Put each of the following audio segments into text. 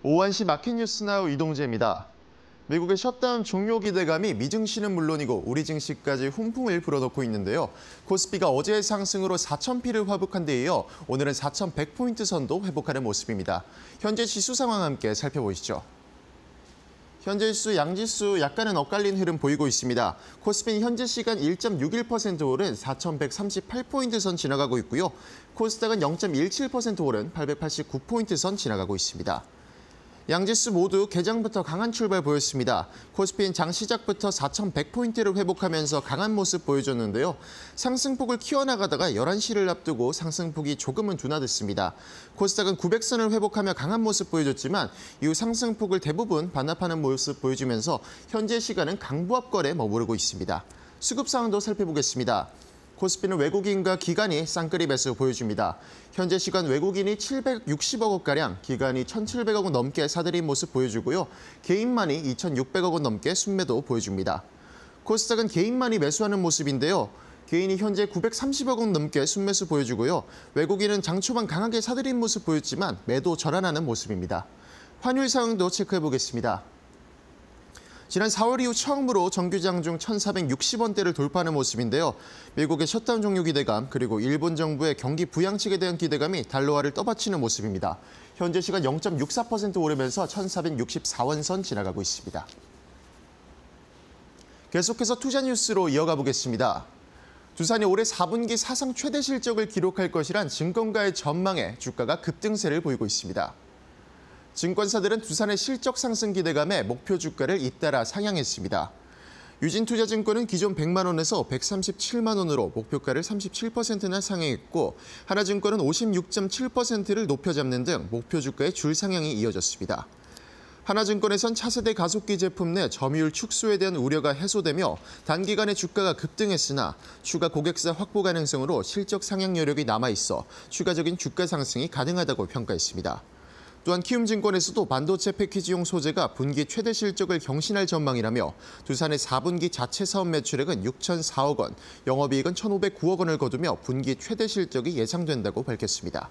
오한시 마켓뉴스나우 이동재입니다. 미국의 셧다운 종료 기대감이 미 증시는 물론이고 우리 증시까지 훈풍을 불어넣고 있는데요. 코스피가 어제의 상승으로 4,000피를 회복한 데 이어 오늘은 4,100포인트 선도 회복하는 모습입니다. 현재 지수 상황 함께 살펴보시죠. 현재 지수 양지수 약간은 엇갈린 흐름 보이고 있습니다. 코스피는 현재 시간 1.61% 오른 4,138포인트 선 지나가고 있고요. 코스닥은 0.17% 오른 889포인트 선 지나가고 있습니다. 양지수 모두 개장부터 강한 출발 보였습니다. 코스피는 장 시작부터 4,100포인트를 회복하면서 강한 모습 보여줬는데요. 상승폭을 키워나가다가 11시를 앞두고 상승폭이 조금은 둔화됐습니다. 코스닥은 900선을 회복하며 강한 모습 보여줬지만 이후 상승폭을 대부분 반납하는 모습 보여주면서 현재 시간은 강보합 거래에 머무르고 있습니다. 수급 상황도 살펴보겠습니다. 코스피는 외국인과 기관이 쌍끌이 매수 보여줍니다. 현재 시간 외국인이 760억 원가량, 기관이 1,700억 원 넘게 사들인 모습 보여주고요. 개인만이 2,600억 원 넘게 순매도 보여줍니다. 코스닥은 개인만이 매수하는 모습인데요. 개인이 현재 930억 원 넘게 순매수 보여주고요. 외국인은 장 초반 강하게 사들인 모습 보였지만 매도 전환하는 모습입니다. 환율 상황도 체크해보겠습니다. 지난 4월 이후 처음으로 정규장 중 1,460원대를 돌파하는 모습인데요. 미국의 셧다운 종료 기대감 그리고 일본 정부의 경기 부양책에 대한 기대감이 달러화를 떠받치는 모습입니다. 현재 시간 0.64% 오르면서 1,464원 선 지나가고 있습니다. 계속해서 투자 뉴스로 이어가 보겠습니다. 두산이 올해 4분기 사상 최대 실적을 기록할 것이란 증권가의 전망에 주가가 급등세를 보이고 있습니다. 증권사들은 두산의 실적 상승 기대감에 목표 주가를 잇따라 상향했습니다. 유진투자증권은 기존 100만 원에서 137만 원으로 목표가를 37%나 상향했고 하나증권은 56.7%를 높여 잡는 등 목표 주가의 줄 상향이 이어졌습니다. 하나증권에선 차세대 가속기 제품 내 점유율 축소에 대한 우려가 해소되며 단기간에 주가가 급등했으나 추가 고객사 확보 가능성으로 실적 상향 여력이 남아있어 추가적인 주가 상승이 가능하다고 평가했습니다. 또한 키움증권에서도 반도체 패키지용 소재가 분기 최대 실적을 경신할 전망이라며 두산의 4분기 자체 사업 매출액은 6,004억 원, 영업이익은 1,509억 원을 거두며 분기 최대 실적이 예상된다고 밝혔습니다.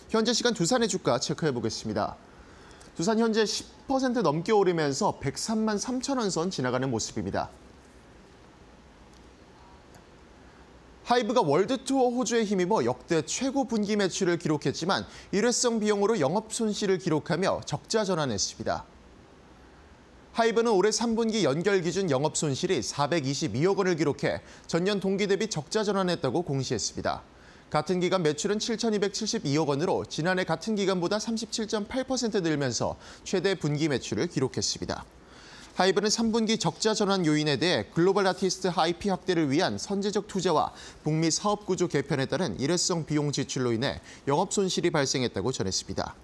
현재 시간 두산의 주가 체크해보겠습니다. 두산 현재 10% 넘게 오르면서 103만 3천 원 선 지나가는 모습입니다. 하이브가 월드투어 호주에 힘입어 역대 최고 분기 매출을 기록했지만 일회성 비용으로 영업 손실을 기록하며 적자 전환했습니다. 하이브는 올해 3분기 연결 기준 영업 손실이 422억 원을 기록해 전년 동기 대비 적자 전환했다고 공시했습니다. 같은 기간 매출은 7,272억 원으로 지난해 같은 기간보다 37.8% 늘면서 최대 분기 매출을 기록했습니다. 하이브는 3분기 적자 전환 요인에 대해 글로벌 아티스트 IP 확대를 위한 선제적 투자와 북미 사업 구조 개편에 따른 일회성 비용 지출로 인해 영업 손실이 발생했다고 전했습니다.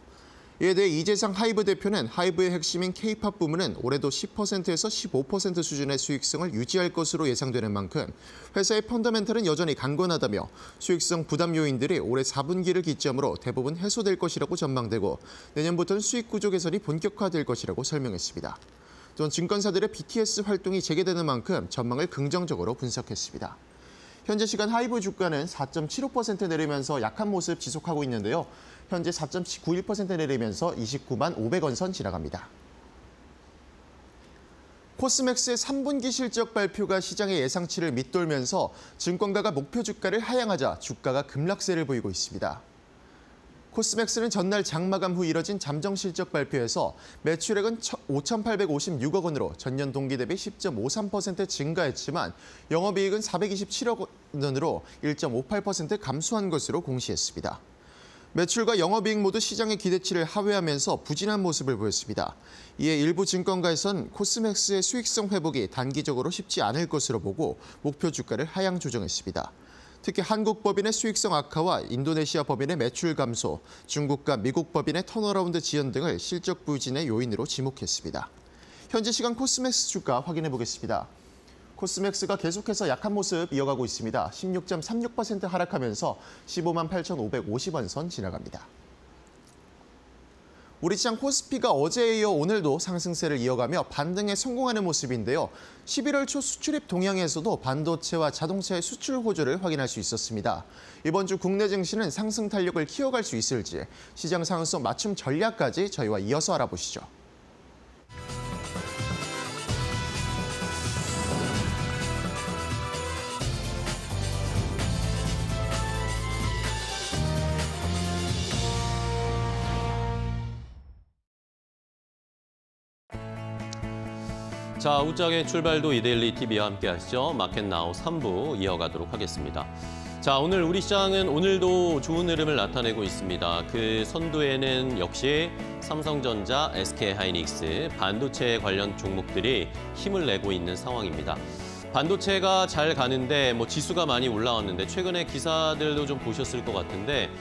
이에 대해 이재상 하이브 대표는 하이브의 핵심인 K-팝 부문은 올해도 10%에서 15% 수준의 수익성을 유지할 것으로 예상되는 만큼 회사의 펀더멘털은 여전히 강건하다며 수익성 부담 요인들이 올해 4분기를 기점으로 대부분 해소될 것이라고 전망되고 내년부터는 수익 구조 개선이 본격화될 것이라고 설명했습니다. 또한 증권사들의 BTS 활동이 재개되는 만큼 전망을 긍정적으로 분석했습니다. 현재 시간 하이브 주가는 4.75% 내리면서 약한 모습 지속하고 있는데요. 현재 4.91% 내리면서 29만 500원 선 지나갑니다. 코스맥스의 3분기 실적 발표가 시장의 예상치를 밑돌면서 증권가가 목표 주가를 하향하자 주가가 급락세를 보이고 있습니다. 코스맥스는 전날 장마감 후 이뤄진 잠정 실적 발표에서 매출액은 5,856억 원으로 전년 동기 대비 10.53% 증가했지만 영업이익은 427억 원으로 1.58% 감소한 것으로 공시했습니다. 매출과 영업이익 모두 시장의 기대치를 하회하면서 부진한 모습을 보였습니다. 이에 일부 증권가에선 코스맥스의 수익성 회복이 단기적으로 쉽지 않을 것으로 보고 목표 주가를 하향 조정했습니다. 특히 한국 법인의 수익성 악화와 인도네시아 법인의 매출 감소, 중국과 미국 법인의 턴어라운드 지연 등을 실적 부진의 요인으로 지목했습니다. 현재 시간 코스맥스 주가 확인해 보겠습니다. 코스맥스가 계속해서 약한 모습 이어가고 있습니다. 16.36% 하락하면서 15만 8,550원 선 지나갑니다. 우리 시장 코스피가 어제에 이어 오늘도 상승세를 이어가며 반등에 성공하는 모습인데요. 11월 초 수출입 동향에서도 반도체와 자동차의 수출 호조를 확인할 수 있었습니다. 이번 주 국내 증시는 상승 탄력을 키워갈 수 있을지 시장 상승성 맞춤 전략까지 저희와 이어서 알아보시죠. 자, 웃장의 출발도 이데일리 TV와 함께 하시죠. 마켓나우 3부 이어가도록 하겠습니다. 자, 오늘 우리 시장은 오늘도 좋은 흐름을 나타내고 있습니다. 그 선두에는 역시 삼성전자, SK하이닉스, 반도체 관련 종목들이 힘을 내고 있는 상황입니다. 반도체가 잘 가는데 지수가 많이 올라왔는데 최근에 기사들도 좀 보셨을 것 같은데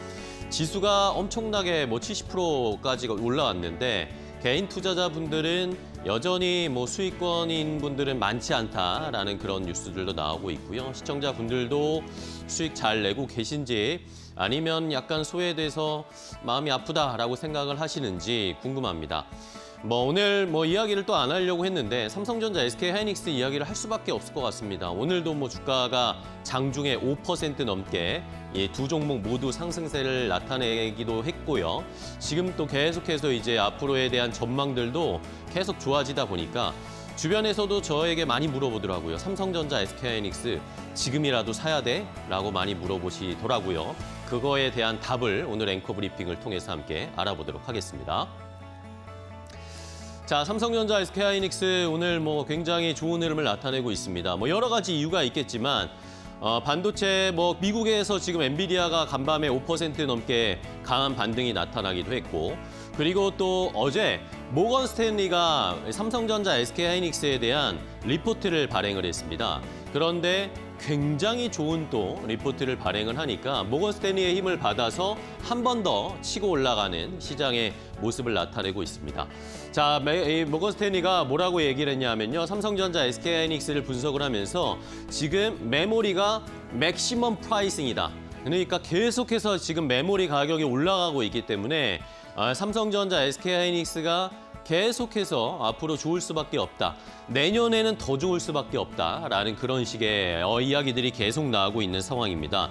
지수가 엄청나게 70%까지 올라왔는데 개인 투자자분들은 여전히 수익권인 분들은 많지 않다라는 그런 뉴스들도 나오고 있고요. 시청자분들도 수익 잘 내고 계신지 아니면 약간 소외돼서 마음이 아프다라고 생각을 하시는지 궁금합니다. 오늘 이야기를 또 안 하려고 했는데 삼성전자, SK하이닉스 이야기를 할 수밖에 없을 것 같습니다. 오늘도 주가가 장중에 5% 넘게 이 두 종목 모두 상승세를 나타내기도 했고요. 지금 또 계속해서 이제 앞으로에 대한 전망들도 계속 좋아지다 보니까 주변에서도 저에게 많이 물어보더라고요. 삼성전자, SK하이닉스 지금이라도 사야 돼? 라고 많이 물어보시더라고요. 그거에 대한 답을 오늘 앵커 브리핑을 통해서 함께 알아보도록 하겠습니다. 자, 삼성전자, SK하이닉스 오늘 굉장히 좋은 흐름을 나타내고 있습니다. 여러 가지 이유가 있겠지만 반도체 미국에서 지금 엔비디아가 간밤에 5% 넘게 강한 반등이 나타나기도 했고 그리고 또 어제 모건 스탠리가 삼성전자, SK하이닉스에 대한 리포트를 발행을 했습니다. 그런데 굉장히 좋은 또 리포트를 발행을 하니까 모건 스탠리의 힘을 받아서 한 번 더 치고 올라가는 시장의 모습을 나타내고 있습니다. 자, 모건 스탠리가 뭐라고 얘기를 했냐면요. 삼성전자, SK하이닉스를 분석을 하면서 지금 메모리가 맥시멈 프라이싱이다. 그러니까 계속해서 지금 메모리 가격이 올라가고 있기 때문에 삼성전자, SK하이닉스가 계속해서 앞으로 좋을 수밖에 없다. 내년에는 더 좋을 수밖에 없다라는 그런 식의 이야기들이 계속 나오고 있는 상황입니다.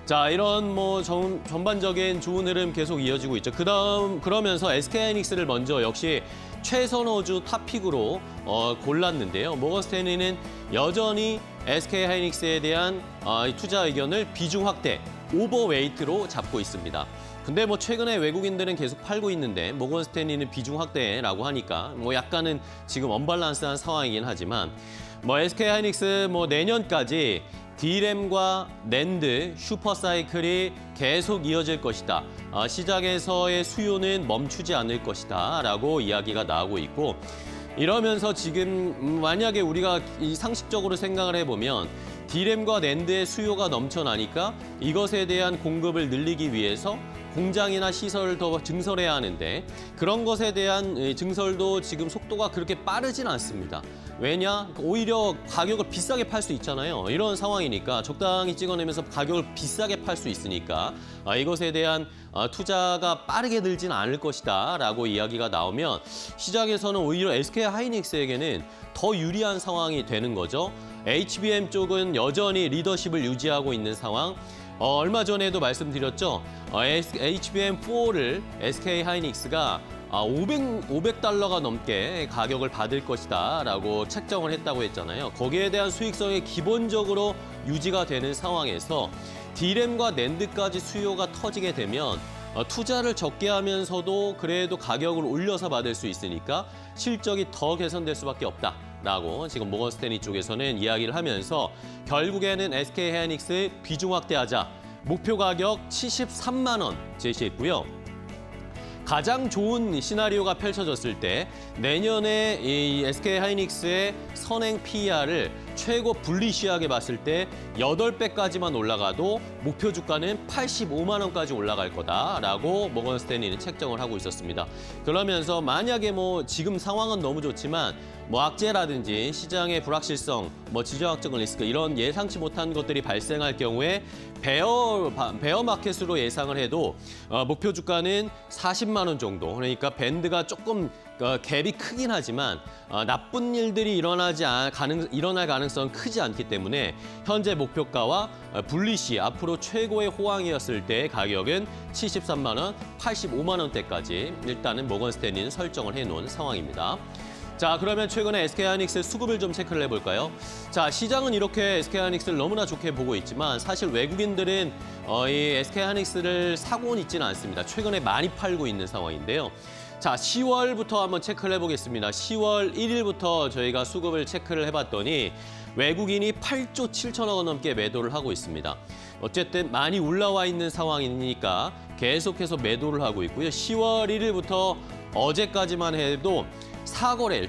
자, 이런 전반적인 좋은 흐름 계속 이어지고 있죠. 그러면서 SK하이닉스를 먼저 역시 최선호주 탑픽으로 골랐는데요. 모건 스탠리는 여전히 SK하이닉스에 대한 투자 의견을 비중 확대, 오버웨이트로 잡고 있습니다. 근데 최근에 외국인들은 계속 팔고 있는데 모건 스탠리는 비중 확대라고 하니까 약간은 지금 언밸런스한 상황이긴 하지만 SK하이닉스 내년까지 D램과 낸드 슈퍼사이클이 계속 이어질 것이다. 시장에서의 수요는 멈추지 않을 것이다 라고 이야기가 나오고 있고 이러면서 지금 만약에 우리가 상식적으로 생각을 해보면 D램과 낸드의 수요가 넘쳐나니까 이것에 대한 공급을 늘리기 위해서 공장이나 시설을 더 증설해야 하는데 그런 것에 대한 증설도 지금 속도가 그렇게 빠르진 않습니다. 왜냐? 오히려 가격을 비싸게 팔 수 있잖아요. 이런 상황이니까 적당히 찍어내면서 가격을 비싸게 팔 수 있으니까 이것에 대한 투자가 빠르게 늘지는 않을 것이다 라고 이야기가 나오면 시장에서는 오히려 SK하이닉스에게는 더 유리한 상황이 되는 거죠. HBM 쪽은 여전히 리더십을 유지하고 있는 상황. 얼마 전에도 말씀드렸죠. HBM4를 SK하이닉스가 500달러가 넘게 가격을 받을 것이다 라고 책정을 했다고 했잖아요. 거기에 대한 수익성이 기본적으로 유지가 되는 상황에서 D램과 낸드까지 수요가 터지게 되면 투자를 적게 하면서도 그래도 가격을 올려서 받을 수 있으니까 실적이 더 개선될 수밖에 없다. 라고 지금 모건 스탠리 쪽에서는 이야기를 하면서 결국에는 SK하이닉스 비중 확대하자. 목표 가격 73만 원 제시했고요. 가장 좋은 시나리오가 펼쳐졌을 때 내년에 이 SK하이닉스의 선행 PER을 최고 불리시하게 봤을 때 8배까지만 올라가도 목표 주가는 85만 원까지 올라갈 거다라고 모건 스탠리는 책정을 하고 있었습니다. 그러면서 만약에 뭐 지금 상황은 너무 좋지만 뭐 악재라든지 시장의 불확실성, 뭐 지정학적 리스크 이런 예상치 못한 것들이 발생할 경우에 베어 마켓으로 예상을 해도 목표 주가는 40만 원 정도. 그러니까 밴드가 조금 갭이 크긴 하지만 나쁜 일들이 일어날 가능성은 크지 않기 때문에 현재 목표가와 불리시 앞으로 최고의 호황이었을 때 가격은 73만 원, 85만 원대까지 일단은 모건 스탠리는 설정을 해놓은 상황입니다. 자, 그러면 최근에 SK하이닉스의 수급을 좀 체크를 해볼까요? 자, 시장은 이렇게 SK하이닉스를 너무나 좋게 보고 있지만 사실 외국인들은 이 SK하이닉스를 사고는 있지는 않습니다. 최근에 많이 팔고 있는 상황인데요. 자, 10월부터 한번 체크를 해보겠습니다. 10월 1일부터 저희가 수급을 체크를 해봤더니 외국인이 8조 7천억 원 넘게 매도를 하고 있습니다. 어쨌든 많이 올라와 있는 상황이니까 계속해서 매도를 하고 있고요. 10월 1일부터 어제까지만 해도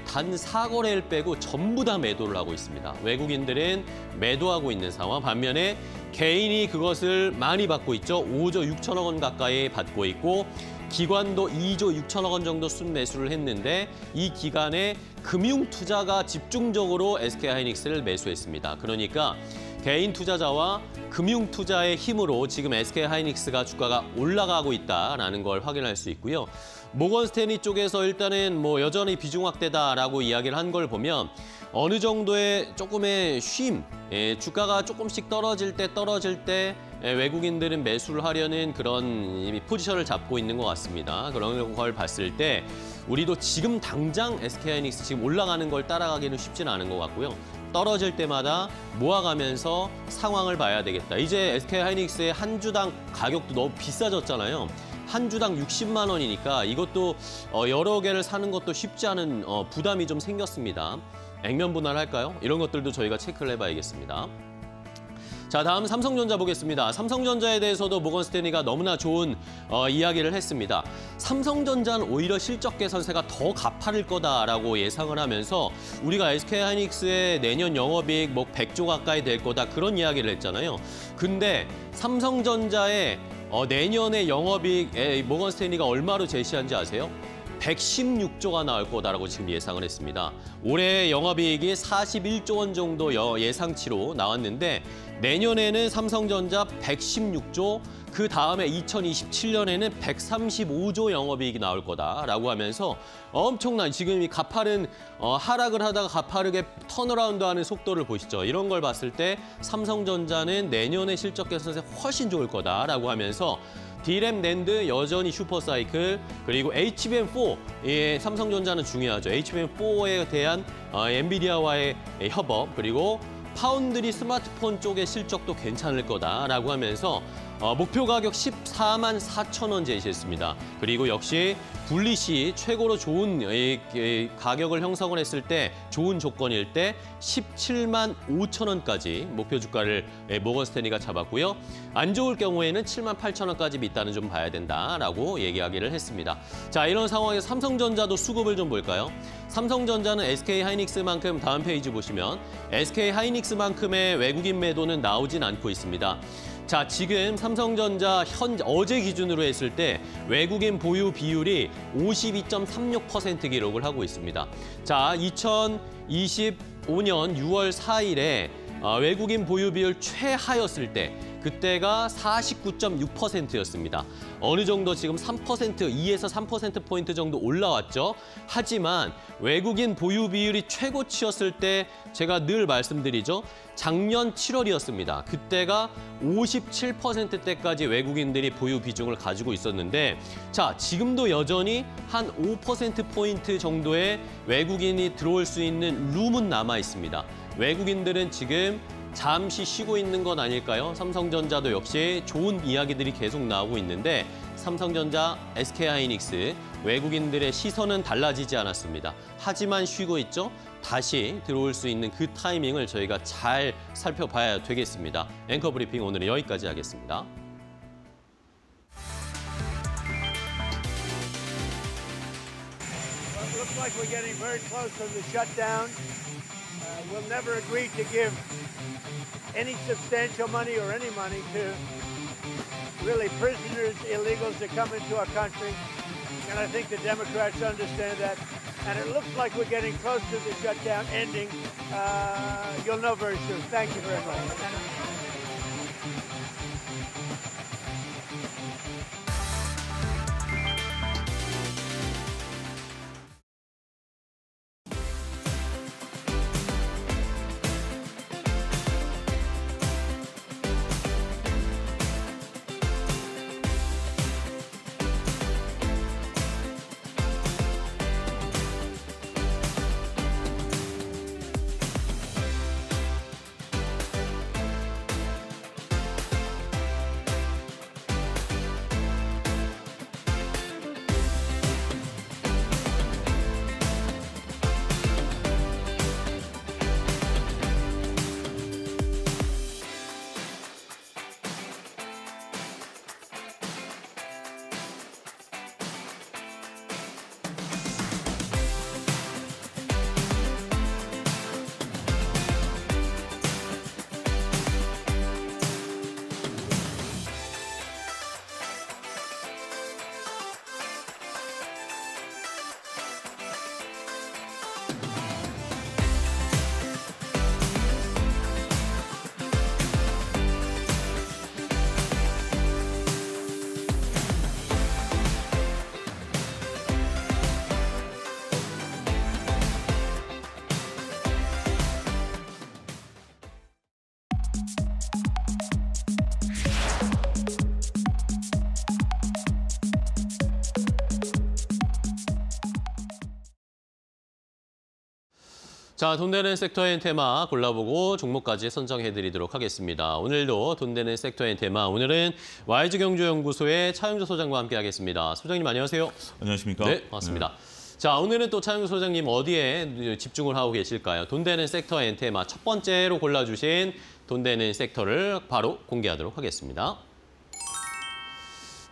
단 4거래일 빼고 전부 다 매도를 하고 있습니다. 외국인들은 매도하고 있는 상황. 반면에 개인이 그것을 많이 받고 있죠. 5조 6천억 원 가까이 받고 있고 기관도 2조 6천억 원 정도 순매수를 했는데 이 기간에 금융투자가 집중적으로 SK하이닉스를 매수했습니다. 그러니까 개인 투자자와 금융투자의 힘으로 지금 SK하이닉스가 주가가 올라가고 있다는 걸 확인할 수 있고요. 모건 스탠리 쪽에서 일단은 뭐 여전히 비중 확대다라고 이야기를 한 걸 보면 어느 정도의 조금의 쉼, 주가가 조금씩 떨어질 때 외국인들은 매수를 하려는 그런 포지션을 잡고 있는 것 같습니다. 그런 걸 봤을 때 우리도 지금 당장 SK하이닉스 지금 올라가는 걸 따라가기는 쉽지는 않은 것 같고요. 떨어질 때마다 모아가면서 상황을 봐야 되겠다. 이제 SK하이닉스의 한 주당 가격도 너무 비싸졌잖아요. 한 주당 60만 원이니까 이것도 여러 개를 사는 것도 쉽지 않은 부담이 좀 생겼습니다. 액면 분할할까요? 이런 것들도 저희가 체크를 해봐야겠습니다. 자, 다음 삼성전자 보겠습니다. 삼성전자에 대해서도 모건 스탠리가 너무나 좋은 이야기를 했습니다. 삼성전자는 오히려 실적 개선세가 더 가파를 거다라고 예상을 하면서 우리가 SK하이닉스의 내년 영업이익 뭐 100조 가까이 될 거다 그런 이야기를 했잖아요. 근데 삼성전자의 내년의 영업이익 모건 스탠리가 얼마로 제시한지 아세요? 116조가 나올 거다라고 지금 예상을 했습니다. 올해 영업이익이 41조 원 정도 예상치로 나왔는데 내년에는 삼성전자 116조, 그 다음에 2027년에는 135조 영업이익이 나올 거다라고 하면서 엄청난 지금 이 가파른 하락을 하다가 가파르게 턴어라운드하는 속도를 보시죠. 이런 걸 봤을 때 삼성전자는 내년의 실적 개선세 훨씬 좋을 거다라고 하면서 D램 낸드 여전히 슈퍼사이클, 그리고 HBM4, 삼성전자는 중요하죠. HBM4에 대한 엔비디아와의 협업, 그리고 파운드리 스마트폰 쪽의 실적도 괜찮을 거다라고 하면서 목표 가격 14만 4천 원 제시했습니다. 그리고 역시 분리시 최고로 좋은 가격을 형성을 했을 때 좋은 조건일 때 17만 5천 원까지 목표 주가를 모건 스탠리가 잡았고요. 안 좋을 경우에는 7만 8천 원까지 밑단은 좀 봐야 된다라고 얘기하기를 했습니다. 자, 이런 상황에서 삼성전자도 수급을 좀 볼까요? 삼성전자는 SK하이닉스만큼 다음 페이지 보시면 SK하이닉스만큼의 외국인 매도는 나오진 않고 있습니다. 자, 지금 삼성전자 어제 기준으로 했을 때 외국인 보유 비율이 52.36% 기록을 하고 있습니다. 자, 2025년 6월 4일에 외국인 보유 비율 최하였을 때 그때가 49.6%였습니다. 어느 정도 지금 3%, 2에서 3%포인트 정도 올라왔죠. 하지만 외국인 보유 비율이 최고치였을 때 제가 늘 말씀드리죠. 작년 7월이었습니다. 그때가 57%대까지 외국인들이 보유 비중을 가지고 있었는데 자, 지금도 여전히 한 5%포인트 정도의 외국인이 들어올 수 있는 룸은 남아 있습니다. 외국인들은 지금 잠시 쉬고 있는 건 아닐까요? 삼성전자도 역시 좋은 이야기들이 계속 나오고 있는데 삼성전자, SK하이닉스 외국인들의 시선은 달라지지 않았습니다. 하지만 쉬고 있죠? 다시 들어올 수 있는 그 타이밍을 저희가 잘 살펴봐야 되겠습니다. 앵커 브리핑 오늘은 여기까지 하겠습니다. Looks like we're getting very close to the shutdown. We'll never agree to give any substantial money or any money to really prisoners, illegals that come into our country. And I think the Democrats understand that. And it looks like we're getting close to the shutdown ending. You'll know very soon. Thank you very much. 자, 돈 되는 섹터의 테마 골라보고 종목까지 선정해드리도록 하겠습니다. 오늘도 돈 되는 섹터의 테마, 오늘은 YG경제연구소의 차영조 소장과 함께하겠습니다. 소장님 안녕하세요. 안녕하십니까? 네, 반갑습니다. 자, 오늘은 또 차영조 소장님 어디에 집중을 하고 계실까요? 돈 되는 섹터의 테마 첫 번째로 골라주신 돈 되는 섹터를 바로 공개하도록 하겠습니다.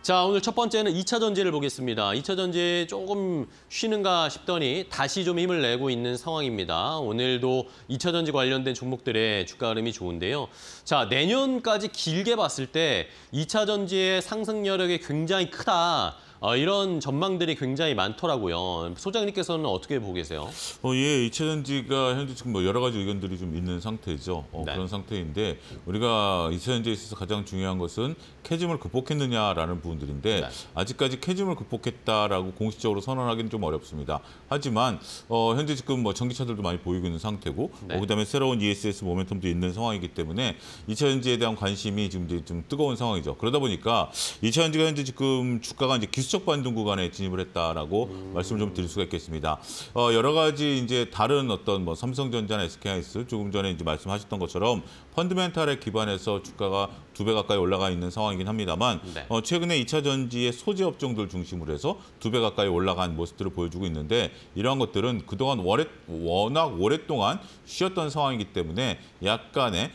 자, 오늘 첫 번째는 2차 전지를 보겠습니다. 2차 전지 조금 쉬는가 싶더니 다시 좀 힘을 내고 있는 상황입니다. 오늘도 2차 전지 관련된 종목들의 주가 흐름이 좋은데요. 자, 내년까지 길게 봤을 때 2차 전지의 상승 여력이 굉장히 크다. 이런 전망들이 굉장히 많더라고요. 소장님께서는 어떻게 보고 계세요? 예, 2차 전지가 현재 지금 뭐 여러 가지 의견들이 좀 있는 상태죠. 네. 그런 상태인데 우리가 2차 전지에 있어서 가장 중요한 것은 캐즘을 극복했느냐라는 부분들인데 네. 아직까지 캐즘을 극복했다라고 공식적으로 선언하기는 좀 어렵습니다. 하지만 현재 지금 뭐 전기차들도 많이 보이고 있는 상태고 네. 그다음에 새로운 ESS 모멘텀도 있는 상황이기 때문에 2차 전지에 대한 관심이 지금 이제 좀 뜨거운 상황이죠. 그러다 보니까 2차 전지가 현재 지금 주가가 이제 기술적 반등 구간에 진입을 했다라고 말씀을 좀 드릴 수가 있겠습니다. 여러 가지 이제 다른 어떤 뭐 삼성전자나 SK하이닉스 조금 전에 이제 말씀하셨던 것처럼 펀드멘탈에 기반해서 주가가 2배 가까이 올라가 있는 상황이긴 합니다만 네. 최근에 2차 전지의 소재 업종들 중심으로 해서 2배 가까이 올라간 모습들을 보여주고 있는데 이러한 것들은 그동안 워낙 오랫동안 쉬었던 상황이기 때문에 약간의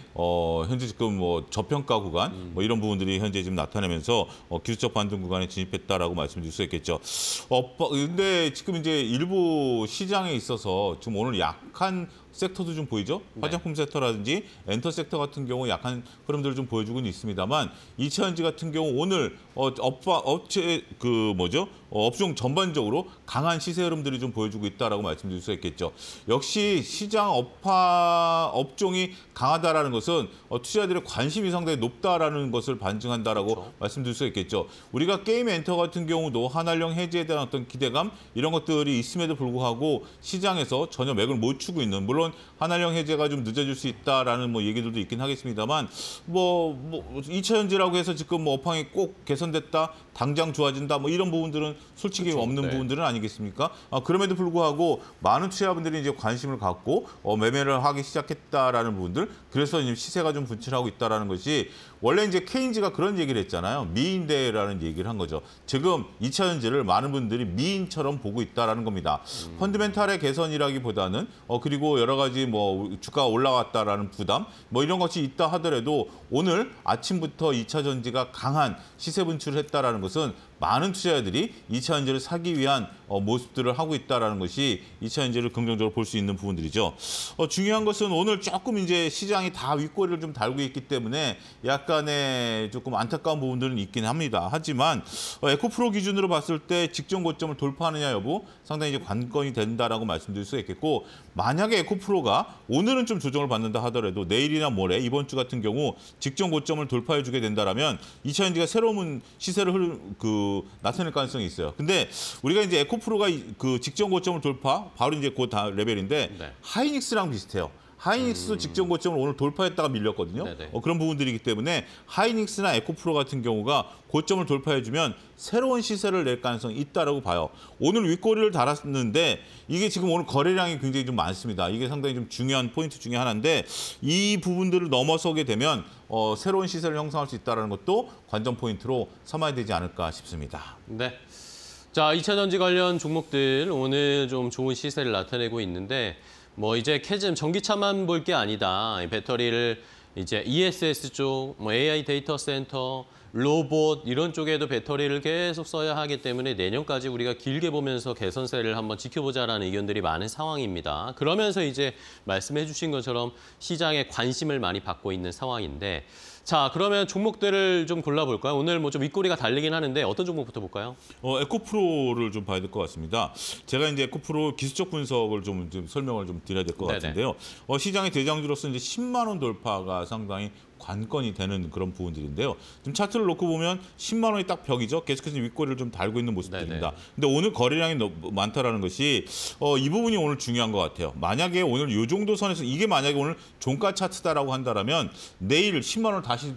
현재 지금 뭐 저평가 구간 뭐 이런 부분들이 현재 지금 나타내면서 기술적 반등 구간에 진입했다라고 말씀드릴 수 있겠죠. 근데 지금 이제 일부 시장에 있어서 지금 오늘 약한 섹터도 좀 보이죠? 네. 화장품 섹터라든지 엔터 섹터 같은 경우 약한 흐름들을 좀 보여주고는 있습니다만 2차 전지 같은 경우 오늘 업체 업종 전반적으로 강한 시세 흐름들이 좀 보여주고 있다라고 말씀드릴 수 있겠죠. 역시 시장 업종이 강하다라는 것은 투자자들의 관심이 상당히 높다라는 것을 반증한다라고 그렇죠. 말씀드릴 수 있겠죠. 우리가 게임 엔터 같은 경우도 한알령 해지에 대한 어떤 기대감 이런 것들이 있음에도 불구하고 시장에서 전혀 맥을 못 추고 있는, 물론 한알령 해제가 좀 늦어질 수 있다라는 뭐 얘기들도 있긴 하겠습니다만 2차 전지라고 해서 지금 뭐 업황이 꼭 개선됐다, 당장 좋아진다 뭐 이런 부분들은 솔직히 그렇죠. 없는 네. 부분들은 아니겠습니까? 그럼에도 불구하고 많은 투자자분들이 이제 관심을 갖고 매매를 하기 시작했다라는 부분들, 그래서 이제 시세가 좀 분출하고 있다라는 것이 원래 이제 케인즈가 그런 얘기를 했잖아요. 미인대라는 얘기를 한 거죠. 지금 2차 전지를 많은 분들이 미인처럼 보고 있다라는 겁니다. 펀드멘탈의 개선이라기보다는 그리고 여러 가지 뭐 주가가 올라갔다라는 부담 뭐 이런 것이 있다 하더라도 오늘 아침부터 2차 전지가 강한 시세 분출을 했다라는 것은 많은 투자자들이 2차 전지를 사기 위한 모습들을 하고 있다는 것이 2차 전지를 긍정적으로 볼 수 있는 부분들이죠. 중요한 것은 오늘 조금 이제 시장이 다 윗꼬리를 좀 달고 있기 때문에 약간의 조금 안타까운 부분들은 있긴 합니다. 하지만 에코프로 기준으로 봤을 때 직전 고점을 돌파하느냐 여부 상당히 이제 관건이 된다라고 말씀드릴 수 있겠고, 만약에 에코프로가 오늘은 좀 조정을 받는다 하더라도 내일이나 모레 이번 주 같은 경우 직전 고점을 돌파해주게 된다라면 2차 전지가 새로운 시세를 나타낼 가능성이 있어요. 근데 우리가 이제 에코프로가 그 직전 고점을 돌파 바로 이제 그 다음 레벨인데 네. 하이닉스랑 비슷해요. 하이닉스도 직전 고점을 오늘 돌파했다가 밀렸거든요. 그런 부분들이기 때문에 하이닉스나 에코프로 같은 경우가 고점을 돌파해주면 새로운 시세를 낼 가능성이 있다라고 봐요. 오늘 윗꼬리를 달았는데 이게 지금 오늘 거래량이 굉장히 좀 많습니다. 이게 상당히 좀 중요한 포인트 중에 하나인데 이 부분들을 넘어서게 되면 새로운 시세를 형성할 수 있다는 것도 관전 포인트로 삼아야 되지 않을까 싶습니다. 네. 자, 2차 전지 관련 종목들 오늘 좀 좋은 시세를 나타내고 있는데 뭐 이제 캐즘 전기차만 볼 게 아니다. 배터리를 이제 ESS 쪽, 뭐 AI 데이터 센터, 로봇 이런 쪽에도 배터리를 계속 써야 하기 때문에 내년까지 우리가 길게 보면서 개선세를 한번 지켜보자라는 의견들이 많은 상황입니다. 그러면서 이제 말씀해 주신 것처럼 시장에 관심을 많이 받고 있는 상황인데, 자, 그러면 종목들을 좀 골라볼까요? 오늘 뭐 좀 윗꼬리가 달리긴 하는데 어떤 종목부터 볼까요? 에코프로를 좀 봐야 될 것 같습니다. 제가 이제 에코프로 기술적 분석을 좀 설명을 좀 드려야 될 것 같은데요. 시장의 대장주로서 이제 10만 원 돌파가 상당히 관건이 되는 그런 부분들인데요. 지금 차트를 놓고 보면 10만 원이 딱 벽이죠. 계속해서 윗꼬리를 좀 달고 있는 모습들입니다. 근데 오늘 거래량이 많다라는 것이 이 부분이 오늘 중요한 것 같아요. 만약에 오늘 이 정도 선에서 이게 만약에 오늘 종가 차트다라고 한다면 내일 10만 원을 다시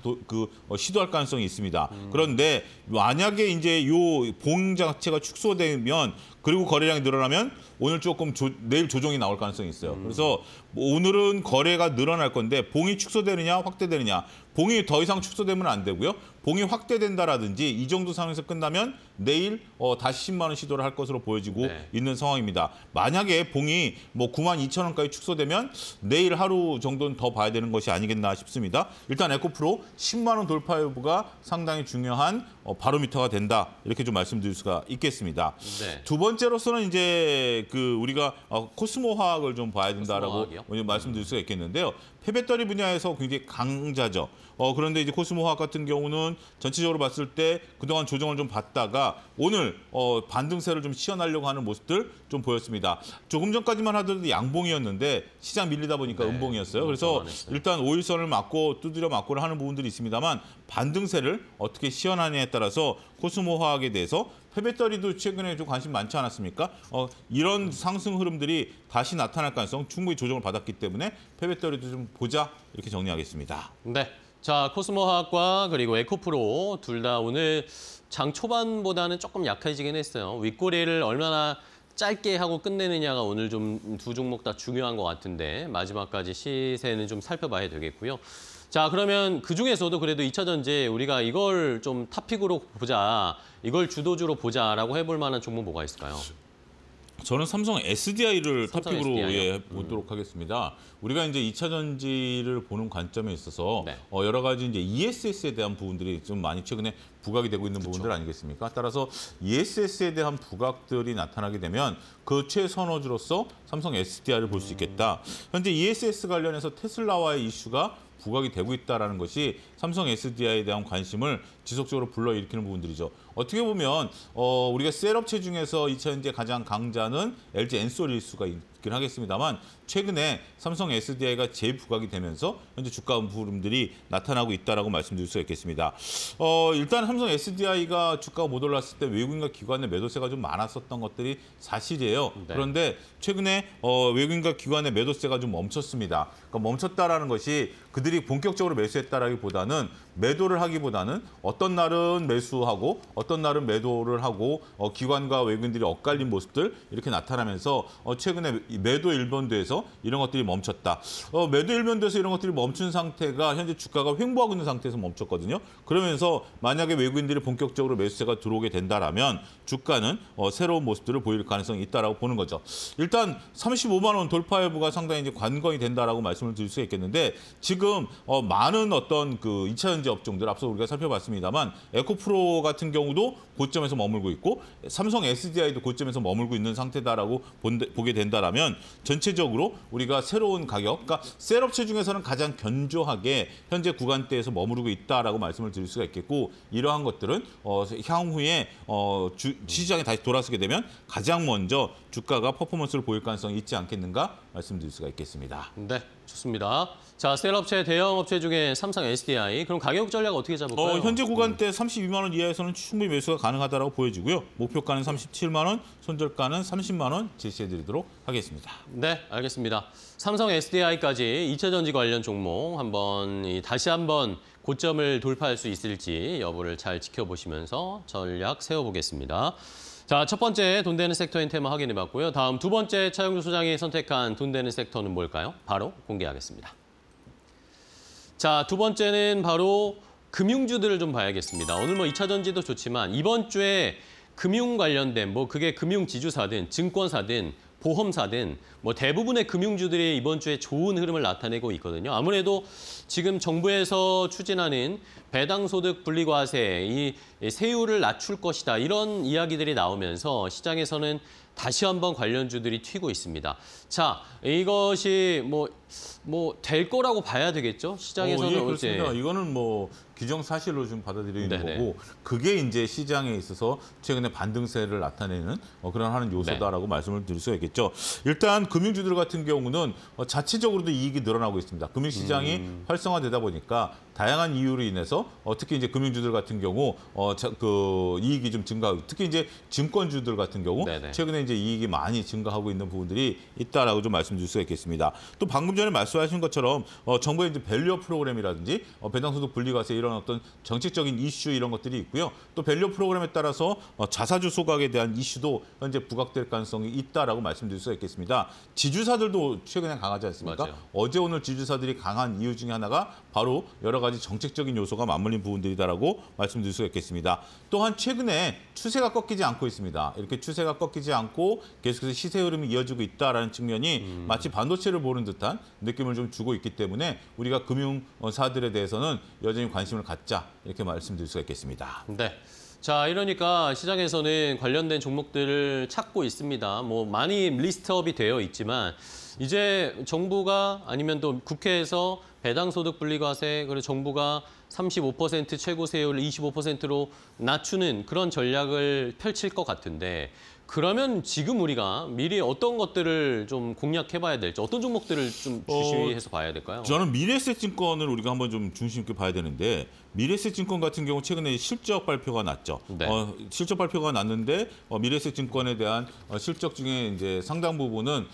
시도할 가능성이 있습니다. 그런데 만약에 이제 요 봉 자체가 축소되면 그리고 거래량이 늘어나면 오늘 조금 내일 조정이 나올 가능성이 있어요. 그래서 오늘은 거래가 늘어날 건데 봉이 축소되느냐 확대되느냐. 봉이 더 이상 축소되면 안 되고요. 봉이 확대된다라든지 이 정도 상황에서 끝나면 내일 다시 10만 원 시도를 할 것으로 보여지고 있는 상황입니다. 만약에 봉이 뭐 9만 2천 원까지 축소되면 내일 하루 정도는 더 봐야 되는 것이 아니겠나 싶습니다. 일단 에코프로 10만 원 돌파 여부가 상당히 중요한 바로미터가 된다. 이렇게 좀 말씀드릴 수가 있겠습니다. 두 번째로서는 이제 우리가 코스모 화학을 좀 봐야 된다라고 말씀드릴 수가 있겠는데요. 폐배터리 분야에서 굉장히 강자죠. 그런데 이제 코스모 화학 같은 경우는 전체적으로 봤을 때 그동안 조정을 좀 받다가 오늘 반등세를 좀 시연하려고 하는 모습들 좀 보였습니다. 조금 전까지만 하더라도 양봉이었는데 시장 밀리다 보니까 음봉이었어요. 그래서 일단 5일선을 맞고 두드려 맞고를 하는 부분들이 있습니다만 반등세를 어떻게 시연하느냐에 따라서 코스모 화학에 대해서 폐배터리도 최근에 좀 관심 많지 않았습니까? 이런 상승 흐름들이 다시 나타날 가능성 충분히 조정을 받았기 때문에 폐배터리도 좀 보자 이렇게 정리하겠습니다. 네. 자, 코스모화학과 그리고 에코프로 둘 다 오늘 장 초반보다는 조금 약해지긴 했어요. 윗꼬리를 얼마나 짧게 하고 끝내느냐가 오늘 좀 두 종목 다 중요한 것 같은데 마지막까지 시세는 좀 살펴봐야 되겠고요. 자, 그러면 그중에서도 그래도 2차 전지 우리가 이걸 좀 탑픽으로 보자, 이걸 주도주로 보자라고 해볼 만한 종목 뭐가 있을까요? 저는 삼성 SDI를 탑픽으로 보도록 하겠습니다. 우리가 이제 2차 전지를 보는 관점에 있어서 여러 가지 이제 ESS에 대한 부분들이 좀 많이 최근에 부각이 되고 있는 부분들 아니겠습니까? 따라서 ESS에 대한 부각들이 나타나게 되면 그 최선호주로서 삼성 SDI를 볼 수 있겠다. 현재 ESS 관련해서 테슬라와의 이슈가 부각이 되고 있다는 것이 삼성 SDI에 대한 관심을 지속적으로 불러일으키는 부분들이죠. 어떻게 보면 우리가 셀업체 중에서 2차 전지의 가장 강자는 LG 엔솔일 수가 있긴 하겠습니다만 최근에 삼성 SDI가 재부각이 되면서 현재 주가 흐름들이 나타나고 있다라고 말씀드릴 수가 있겠습니다. 일단 삼성 SDI가 주가가 못 올랐을 때 외국인과 기관의 매도세가 좀 많았었던 것들이 사실이에요. 그런데 최근에 외국인과 기관의 매도세가 좀 멈췄습니다. 그러니까 멈췄다라는 것이 그들이 본격적으로 매수했다라기보다는 매도를 하기보다는 어떤 날은 매수하고 어떤 날은 매도를 하고 기관과 외국인들이 엇갈린 모습들 이렇게 나타나면서 최근에 매도 일변도에서 이런 것들이 멈췄다. 매도 일변도에서 이런 것들이 멈춘 상태가 현재 주가가 횡보하고 있는 상태에서 멈췄거든요. 그러면서 만약에 외국인들이 본격적으로 매수세가 들어오게 된다라면 주가는 새로운 모습들을 보일 가능성이 있다라고 보는 거죠. 일단 35만 원 돌파 여부가 상당히 이제 관건이 된다라고 말씀을 드릴 수가 있겠는데 지금 많은 어떤 2차 전지 업종들 앞서 우리가 살펴봤습니다만 에코프로 같은 경우도 고점에서 머물고 있고 삼성 SDI도 고점에서 머물고 있는 상태다라고 보게 된다라면 전체적으로 우리가 새로운 가격, 그러니까 셀업체 중에서는 가장 견조하게 현재 구간대에서 머무르고 있다라고 말씀을 드릴 수가 있겠고 이러한 것들은 향후에 시장에 다시 돌아서게 되면 가장 먼저 주가가 퍼포먼스를 보일 가능성이 있지 않겠는가 말씀드릴 수가 있겠습니다. 네, 좋습니다. 자, 셀업체, 대형업체 중에 삼성 SDI, 그럼 가격 전략 어떻게 잡을까요? 현재 구간대 32만 원 이하에서는 충분히 매수가 가능하다고 보여지고요. 목표가는 37만 원, 손절가는 30만 원 제시해드리도록 하겠습니다. 네, 알겠습니다. 삼성 SDI까지 2차 전지 관련 종목 다시 한번 고점을 돌파할 수 있을지 여부를 잘 지켜보시면서 전략 세워보겠습니다. 자, 첫 번째 돈 되는 섹터인 테마 확인해봤고요. 다음 두 번째 차영주 소장이 선택한 돈 되는 섹터는 뭘까요? 바로 공개하겠습니다. 자, 두 번째는 바로 금융주들을 좀 봐야겠습니다. 오늘 2차 전지도 좋지만 이번 주에 금융 관련된 그게 금융지주사든 증권사든 보험사든 대부분의 금융주들이 이번 주에 좋은 흐름을 나타내고 있거든요. 아무래도 지금 정부에서 추진하는 배당소득 분리과세, 이 세율을 낮출 것이다. 이런 이야기들이 나오면서 시장에서는 다시 한번 관련주들이 튀고 있습니다. 자, 이것이 될 거라고 봐야 되겠죠? 시장에서는. 예, 그렇습니다. 이거는 기정사실로 좀 받아들이는 네네. 거고 그게 이제 시장에 있어서 최근에 반등세를 나타내는 그런 하는 요소다라고 말씀을 드릴 수가 있겠죠. 일단 금융주들 같은 경우는 자체적으로도 이익이 늘어나고 있습니다. 금융시장이 활성화되다 보니까 다양한 이유로 인해서 특히 이제 금융주들 같은 경우 이익이 좀 증가하고 특히 이제 증권주들 같은 경우 네네. 최근에 이제 이익이 많이 증가하고 있는 부분들이 있다라고 좀 말씀드릴 수가 있겠습니다. 또 방금 전에 말씀하신 것처럼 정부의 이제 밸류업 프로그램이라든지 배당소득 분리과세 이런 어떤 정책적인 이슈 이런 것들이 있고요. 또 밸류업 프로그램에 따라서 자사주 소각에 대한 이슈도 현재 부각될 가능성이 있다라고 말씀드릴 수가 있겠습니다. 지주사들도 최근에 강하지 않습니까? 맞아요. 어제 오늘 지주사들이 강한 이유 중에 하나가 바로 여러 가지 정책적인 요소가 맞물린 부분들이다라고 말씀드릴 수가 있겠습니다. 또한 최근에 추세가 꺾이지 않고 있습니다. 이렇게 추세가 꺾이지 않고 계속해서 시세 흐름이 이어지고 있다라는 측면이 마치 반도체를 보는 듯한 느낌을 좀 주고 있기 때문에 우리가 금융사들에 대해서는 여전히 관심을 갖자 이렇게 말씀드릴 수가 있겠습니다. 네. 자, 이러니까 시장에서는 관련된 종목들을 찾고 있습니다. 많이 리스트업이 되어 있지만 이제 정부가 아니면 또 국회에서 배당소득 분리과세 그리고 정부가 35% 최고 세율을 25%로 낮추는 그런 전략을 펼칠 것 같은데 그러면 지금 우리가 미리 어떤 것들을 좀 공략해봐야 될지 어떤 종목들을 좀 주시해서 봐야 될까요? 저는 미래에셋증권을 우리가 한번 좀 중심 있게 봐야 되는데 미래에셋증권 같은 경우 최근에 실적 발표가 났죠. 네. 실적 발표가 났는데 미래에셋증권에 대한 실적 중에 이제 상당 부분은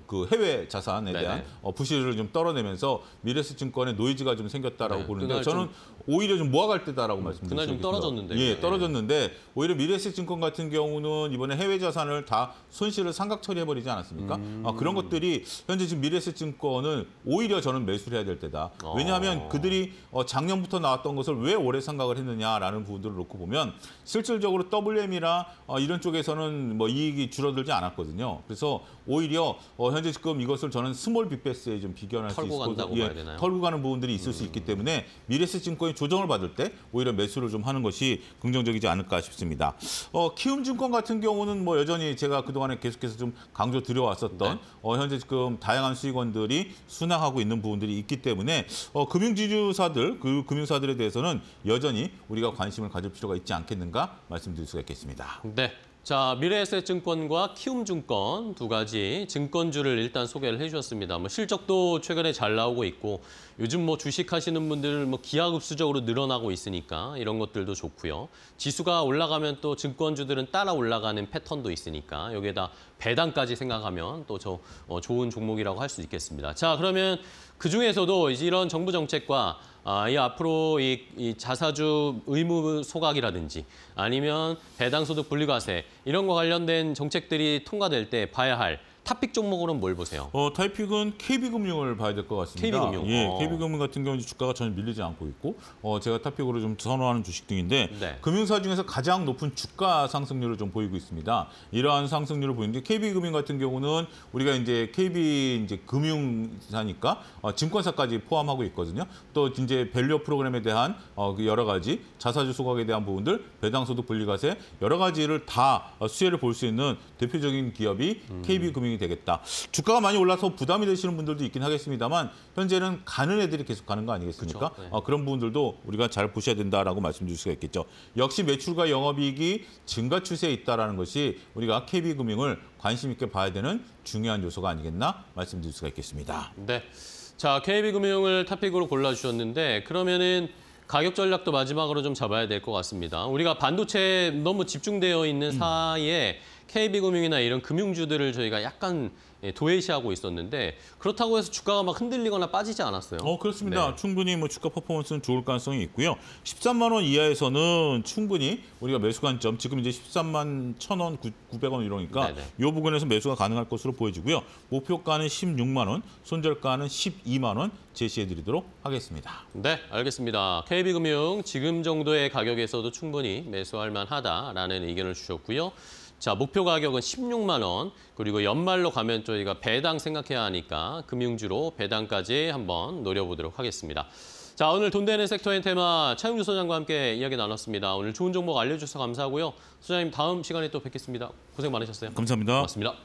그 해외 자산에 대한 부실을 좀 떨어내면서 미래에셋증권에 노이즈가 좀 생겼다라고 네, 보는데 저는 오히려 좀 모아갈 때다라고 말씀드리겠습니다. 그날 좀 떨어졌는데. 예, 떨어졌는데 오히려 미래에셋증권 같은 경우는 이번에 해외 자산을 다 손실을 상각 처리해버리지 않았습니까? 그런 것들이 현재 지금 미래에셋증권은 오히려 저는 매수를 해야 될 때다. 왜냐하면 그들이 작년부터 나왔던 것을 왜 올해 상각을 했느냐라는 부분들을 놓고 보면 실질적으로 WM이나 이런 쪽에서는 이익이 줄어들지 않았거든요. 그래서 오히려 현재 지금 이것을 저는 스몰 빅베스에 좀 비견할 수 털고 간다고 봐야 되나요? 털고 가는 부분들이 있을 수 있기 때문에 미래에셋증권이 조정을 받을 때 오히려 매수를 좀 하는 것이 긍정적이지 않을까 싶습니다. 키움증권 같은 경우는 여전히 제가 그동안에 계속해서 좀 강조 드려왔었던 현재 지금 다양한 수익원들이 순항하고 있는 부분들이 있기 때문에 금융지주사들, 그 금융사들에 대해서는 여전히 우리가 관심을 가질 필요가 있지 않겠는가 말씀드릴 수가 있겠습니다. 네. 자, 미래에셋증권과 키움증권 두 가지 증권주를 일단 소개를 해주셨습니다. 실적도 최근에 잘 나오고 있고 요즘 주식하시는 분들 기하급수적으로 늘어나고 있으니까 이런 것들도 좋고요. 지수가 올라가면 또 증권주들은 따라 올라가는 패턴도 있으니까 여기에다 배당까지 생각하면 또 좋은 종목이라고 할 수 있겠습니다. 자, 그러면 그중에서도 이제 이런 정부 정책과 이 앞으로 이 자사주 의무 소각이라든지 아니면 배당소득 분리과세 이런 거 관련된 정책들이 통과될 때 봐야 할 탑픽 종목으로는 뭘 보세요? 타이픽은 KB금융을 봐야 될 것 같습니다. KB금융. 예, KB금융 같은 경우는 주가가 전혀 밀리지 않고 있고 제가 타픽으로 좀 선호하는 주식 등인데 네. 금융사 중에서 가장 높은 주가 상승률을 좀 보이고 있습니다. 이러한 상승률을 보이는데 KB금융 같은 경우는 우리가 이제 KB 이제 금융사니까 증권사까지 포함하고 있거든요. 또 이제 밸류업 프로그램에 대한 그 여러 가지 자사주 소각에 대한 부분들, 배당소득 분리과세 여러 가지를 다 수혜를 볼 수 있는 대표적인 기업이 KB금융이 되겠다. 주가가 많이 올라서 부담이 되시는 분들도 있긴 하겠습니다만 현재는 가는 애들이 계속 가는 거 아니겠습니까? 그렇죠. 네. 그런 부분들도 우리가 잘 보셔야 된다라고 말씀드릴 수가 있겠죠. 역시 매출과 영업이익이 증가 추세에 있다라는 것이 우리가 KB금융을 관심 있게 봐야 되는 중요한 요소가 아니겠나 말씀드릴 수가 있겠습니다. 네. 자, KB금융을 탑픽으로 골라주셨는데 그러면은 가격 전략도 마지막으로 좀 잡아야 될 것 같습니다. 우리가 반도체에 너무 집중되어 있는 사이에 KB금융이나 이런 금융주들을 저희가 약간 도외시하고 있었는데 그렇다고 해서 주가가 막 흔들리거나 빠지지 않았어요. 그렇습니다. 네. 충분히 뭐 주가 퍼포먼스는 좋을 가능성이 있고요. 13만 원 이하에서는 충분히 우리가 매수 관점, 지금 이제 13만 1,000원, 900원 이러니까 네네. 이 부분에서 매수가 가능할 것으로 보여지고요. 목표가는 16만 원, 손절가는 12만 원 제시해드리도록 하겠습니다. 네, 알겠습니다. KB금융 지금 정도의 가격에서도 충분히 매수할 만하다라는 의견을 주셨고요. 자, 목표 가격은 16만 원, 그리고 연말로 가면 저희가 배당 생각해야 하니까 금융주로 배당까지 한번 노려보도록 하겠습니다. 자, 오늘 돈 되는 섹터의 테마 차용주 소장과 함께 이야기 나눴습니다. 오늘 좋은 정보 알려주셔서 감사하고요. 소장님 다음 시간에 또 뵙겠습니다. 고생 많으셨어요. 감사합니다. 고맙습니다.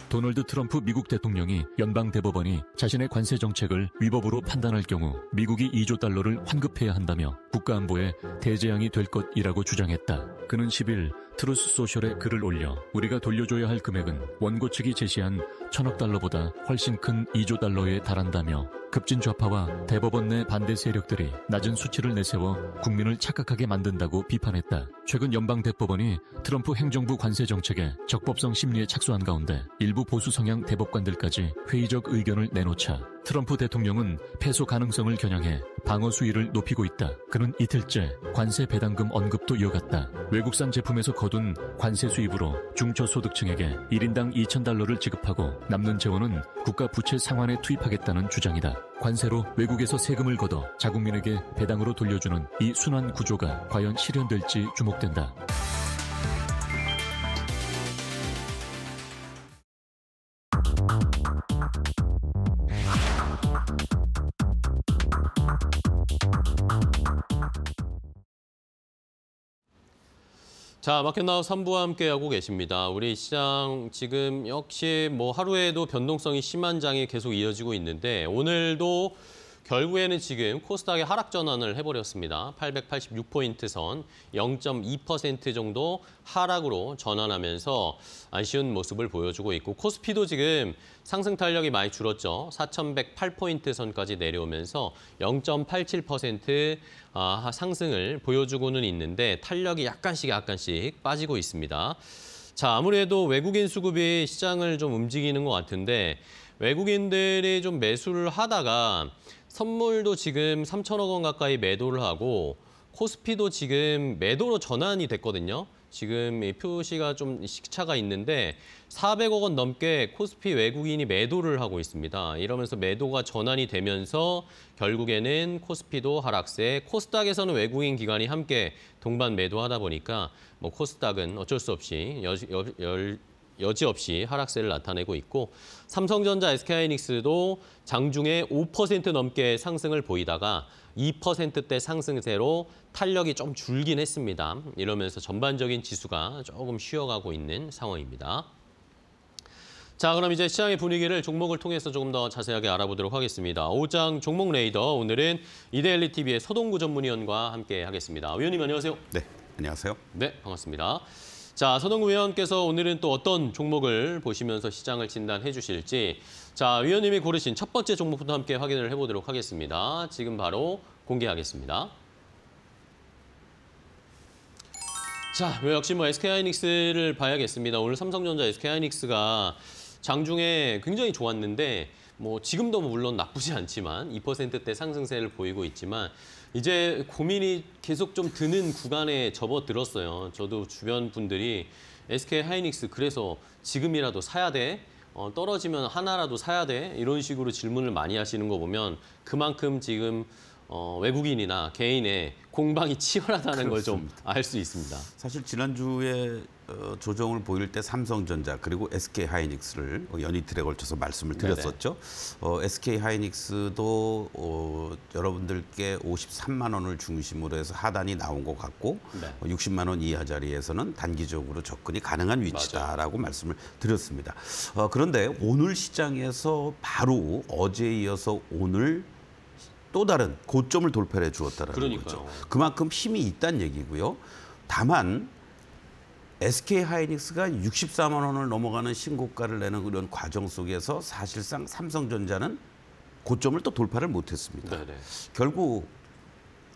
도널드 트럼프 미국 대통령이 연방대법원이 자신의 관세 정책을 위법으로 판단할 경우 미국이 2조 달러를 환급해야 한다며 국가안보에 대재앙이 될 것이라고 주장했다. 그는 10일 트루스 소셜에 글을 올려 우리가 돌려줘야 할 금액은 원고 측이 제시한 1,000억 달러보다 훨씬 큰 2조 달러에 달한다며 급진 좌파와 대법원 내 반대 세력들이 낮은 수치를 내세워 국민을 착각하게 만든다고 비판했다. 최근 연방대법원이 트럼프 행정부 관세 정책에 적법성 심리에 착수한 가운데 일부 보수 성향 대법관들까지 회의적 의견을 내놓자 트럼프 대통령은 패소 가능성을 겨냥해 방어 수위를 높이고 있다. 그는 이틀째 관세 배당금 언급도 이어갔다. 외국산 제품에서 거둔 관세 수입으로 중저소득층에게 1인당 2,000달러를 지급하고 남는 재원은 국가 부채 상환에 투입하겠다는 주장이다. 관세로 외국에서 세금을 걷어 자국민에게 배당으로 돌려주는 이 순환 구조가 과연 실현될지 주목된다. 자, 마켓나우 3부와 함께하고 계십니다. 우리 시장 지금 역시 뭐 하루에도 변동성이 심한 장이 계속 이어지고 있는데 오늘도 결국에는 지금 코스닥의 하락 전환을 해버렸습니다. 886포인트 선 0.2% 정도 하락으로 전환하면서 아쉬운 모습을 보여주고 있고 코스피도 지금 상승 탄력이 많이 줄었죠. 4,108포인트 선까지 내려오면서 0.87% 상승을 보여주고는 있는데 탄력이 약간씩 빠지고 있습니다. 자, 아무래도 외국인 수급이 시장을 좀 움직이는 것 같은데 외국인들이 좀 매수를 하다가 선물도 지금 3천억 원 가까이 매도를 하고 코스피도 지금 매도로 전환이 됐거든요. 지금 이 표시가 좀 시차가 있는데 400억 원 넘게 코스피 외국인이 매도를 하고 있습니다. 이러면서 매도가 전환이 되면서 결국에는 코스피도 하락세, 코스닥에서는 외국인 기관이 함께 동반 매도하다 보니까 뭐 코스닥은 어쩔 수 없이 여지없이 하락세를 나타내고 있고 삼성전자, SK하이닉스도 장중에 5% 넘게 상승을 보이다가 2%대 상승세로 탄력이 좀 줄긴 했습니다. 이러면서 전반적인 지수가 조금 쉬어가고 있는 상황입니다. 자, 그럼 이제 시장의 분위기를 종목을 통해서 조금 더 자세하게 알아보도록 하겠습니다. 오장 종목 레이더, 오늘은 이데일리 TV의 서동구 전문위원과 함께 하겠습니다. 위원님 안녕하세요. 네, 안녕하세요. 네, 반갑습니다. 자, 서동구 위원께서 오늘은 또 어떤 종목을 보시면서 시장을 진단해 주실지, 자, 위원님이 고르신 첫 번째 종목부터 함께 확인을 해보도록 하겠습니다. 지금 바로 공개하겠습니다. 자, 역시 뭐 SK하이닉스를 봐야겠습니다. 오늘 삼성전자, SK하이닉스가 장중에 굉장히 좋았는데 뭐 지금도 물론 나쁘지 않지만 2%대 상승세를 보이고 있지만 이제 고민이 계속 좀 드는 구간에 접어들었어요. 저도 주변 분들이 SK하이닉스 그래서 지금이라도 사야 돼? 떨어지면 하나라도 사야 돼? 이런 식으로 질문을 많이 하시는 거 보면 그만큼 지금 외국인이나 개인의 공방이 치열하다는 걸 좀 알 수 있습니다. 사실 지난주에 조정을 보일 때 삼성전자 그리고 SK하이닉스를 연이틀에 걸쳐서 말씀을 드렸었죠. SK하이닉스도 여러분들께 53만 원을 중심으로 해서 하단이 나온 것 같고 네. 60만 원 이하 자리에서는 단기적으로 접근이 가능한 위치다라고 말씀을 드렸습니다. 그런데 오늘 시장에서 바로 어제에 이어서 오늘 또 다른 고점을 돌파해 주었다는 거죠. 그만큼 힘이 있다는 얘기고요. 다만 SK하이닉스가 64만 원을 넘어가는 신고가를 내는 그런 과정 속에서 사실상 삼성전자는 고점을 또 돌파를 못했습니다. 네네. 결국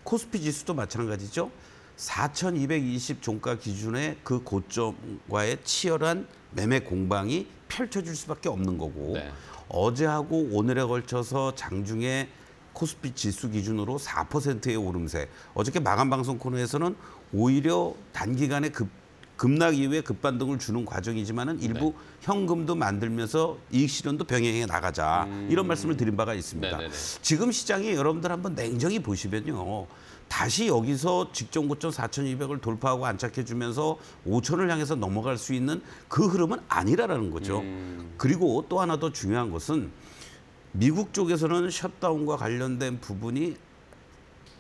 코스피 지수도 마찬가지죠. 4,220 종가 기준의 그 고점과의 치열한 매매 공방이 펼쳐질 수밖에 없는 거고 네. 어제하고 오늘에 걸쳐서 장중에 코스피 지수 기준으로 4%의 오름세. 어저께 마감 방송 코너에서는 오히려 단기간에 급락 이후에 급반등을 주는 과정이지만은 일부 현금도 만들면서 이익 실현도 병행해 나가자. 이런 말씀을 드린 바가 있습니다. 네네네. 지금 시장이 여러분들 한번 냉정히 보시면요. 다시 여기서 직전 고점 4,200을 돌파하고 안착해 주면서 5,000을 향해서 넘어갈 수 있는 그 흐름은 아니라는 거죠. 그리고 또 하나 더 중요한 것은 미국 쪽에서는 셧다운과 관련된 부분이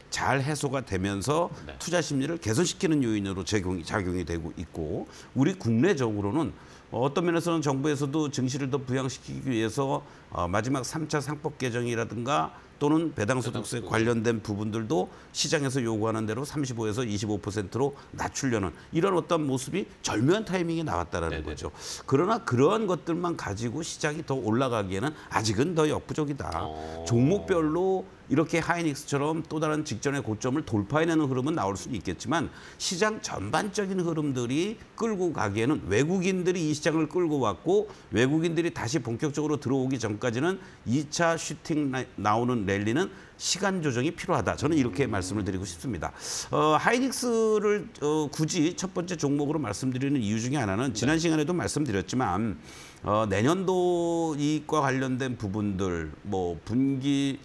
잘 해소가 되면서 네. 투자 심리를 개선시키는 요인으로 작용이 되고 있고 우리 국내적으로는 어떤 면에서는 정부에서도 증시를 더 부양시키기 위해서 마지막 3차 상법 개정이라든가 또는 배당소득세 관련된 부분들도 시장에서 요구하는 대로 35에서 25%로 낮추려는 이런 어떤 모습이 절묘한 타이밍에 나왔다는 거죠. 그러나 그러한 것들만 가지고 시장이 더 올라가기에는 아직은 더 역부족이다. 종목별로 이렇게 하이닉스처럼 또 다른 직전의 고점을 돌파해내는 흐름은 나올 수는 있겠지만 시장 전반적인 흐름들이 끌고 가기에는 외국인들이 이 시장을 끌고 왔고 외국인들이 다시 본격적으로 들어오기 전까지는 2차 슈팅 나오는 랠리는 시간 조정이 필요하다. 저는 이렇게 말씀을 드리고 싶습니다. 하이닉스를 굳이 첫 번째 종목으로 말씀드리는 이유 중에 하나는 지난 시간에도 말씀드렸지만 내년도 이익과 관련된 부분들 뭐 분기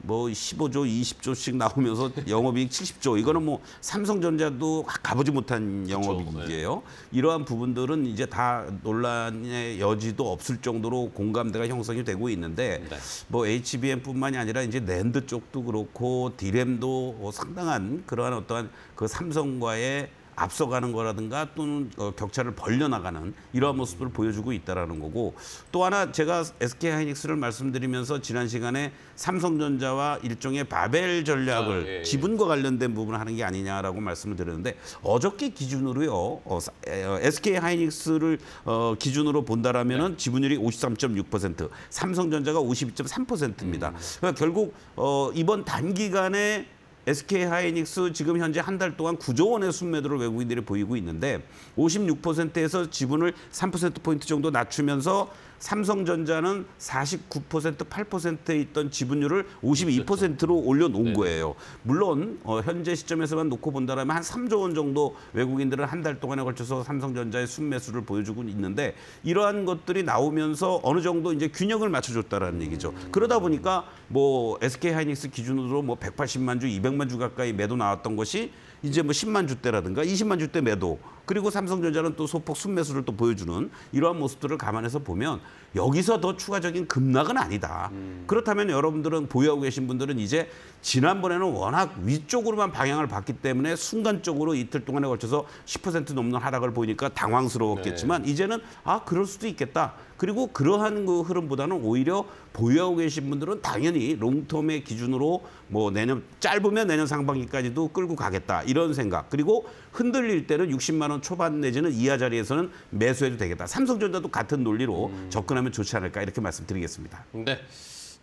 뭐 15조, 20조씩 나오면서 영업이익 70조. 이거는 뭐 삼성전자도 가보지 못한 영업이익이에요. 네. 이러한 부분들은 이제 다 논란의 여지도 없을 정도로 공감대가 형성이 되고 있는데 네. 뭐 HBM뿐만이 아니라 이제 낸드 쪽도 그렇고 디램도 상당한 그러한 어떠한 그 삼성과의 앞서가는 거라든가 또는 격차를 벌려나가는 이러한 모습을 보여주고 있다는 거고 또 하나 제가 SK하이닉스를 말씀드리면서 지난 시간에 삼성전자와 일종의 바벨 전략을 지분과 관련된 부분을 하는 게 아니냐라고 말씀을 드렸는데 어저께 기준으로요 SK하이닉스를 기준으로 본다라면은 지분율이 53.6%, 삼성전자가 52.3%입니다. 그러니까 결국 이번 단기간에 SK하이닉스 지금 현재 한 달 동안 9조 원의 순매도를 외국인들이 보이고 있는데 56%에서 지분을 3%포인트 정도 낮추면서 삼성전자는 49%, 8%에 있던 지분율을 52%로 올려놓은 거예요. 물론 현재 시점에서만 놓고 본다면 한 3조 원 정도 외국인들은 한 달 동안에 걸쳐서 삼성전자의 순매수를 보여주고 있는데 이러한 것들이 나오면서 어느 정도 이제 균형을 맞춰줬다라는 얘기죠. 그러다 보니까 뭐 SK하이닉스 기준으로 뭐 180만 주, 200만 주 가까이 매도 나왔던 것이 이제 뭐 10만 주대라든가 20만 주대 매도, 그리고 삼성전자는 또 소폭 순매수를 또 보여주는 이러한 모습들을 감안해서 보면 여기서 더 추가적인 급락은 아니다. 그렇다면 여러분들은 보유하고 계신 분들은 이제 지난번에는 워낙 위쪽으로만 방향을 봤기 때문에 순간적으로 이틀 동안에 걸쳐서 10% 넘는 하락을 보이니까 당황스러웠겠지만 이제는 그럴 수도 있겠다. 그리고 그러한 그 흐름보다는 오히려 보유하고 계신 분들은 당연히 롱텀의 기준으로 뭐 짧으면 내년 상반기까지도 끌고 가겠다 이런 생각. 그리고 흔들릴 때는 60만 원 초반 내지는 이하 자리에서는 매수해도 되겠다. 삼성전자도 같은 논리로 접근하면 좋지 않을까 이렇게 말씀드리겠습니다. 네.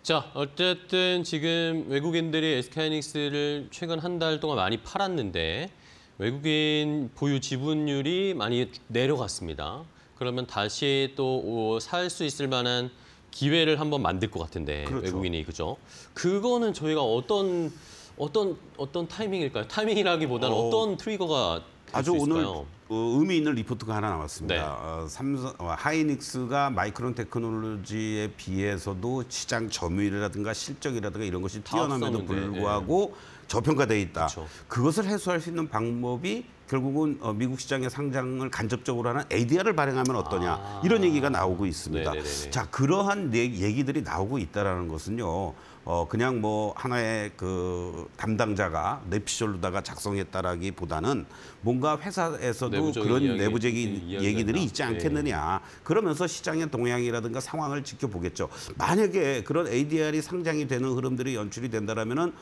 자, 어쨌든 지금 외국인들이 SK하이닉스를 최근 한 달 동안 많이 팔았는데 외국인 보유 지분율이 많이 내려갔습니다. 그러면 다시 또 살 수 있을 만한 기회를 한번 만들 것 같은데 그렇죠. 외국인이 그죠? 그거는 저희가 어떤 타이밍일까요? 타이밍이라기보다는 어떤 트리거가 아주 될수 오늘 있을까요? 의미 있는 리포트가 하나 나왔습니다. 네. 삼성 하이닉스가 마이크론 테크놀로지에 비해서도 시장 점유율이라든가 실적이라든가 이런 것이 뛰어남에도 앞서는데, 불구하고 저평가되어 있다. 그렇죠. 그것을 해소할 수 있는 방법이 결국은 미국 시장에 상장을 간접적으로 하는 ADR을 발행하면 어떠냐 이런 얘기가 나오고 있습니다. 네네네네. 자, 그러한 얘기들이 나오고 있다라는 것은요. 그냥 뭐 하나의 그 담당자가 뇌피셜로다가 작성했다라기보다는 뭔가 회사에서도 내부적인 그런 이야기, 내부적인 이야기가 얘기들이 있나? 있지 않겠느냐. 그러면서 시장의 동향이라든가 상황을 지켜보겠죠. 만약에 그런 ADR이 상장이 되는 흐름들이 연출이 된다라면은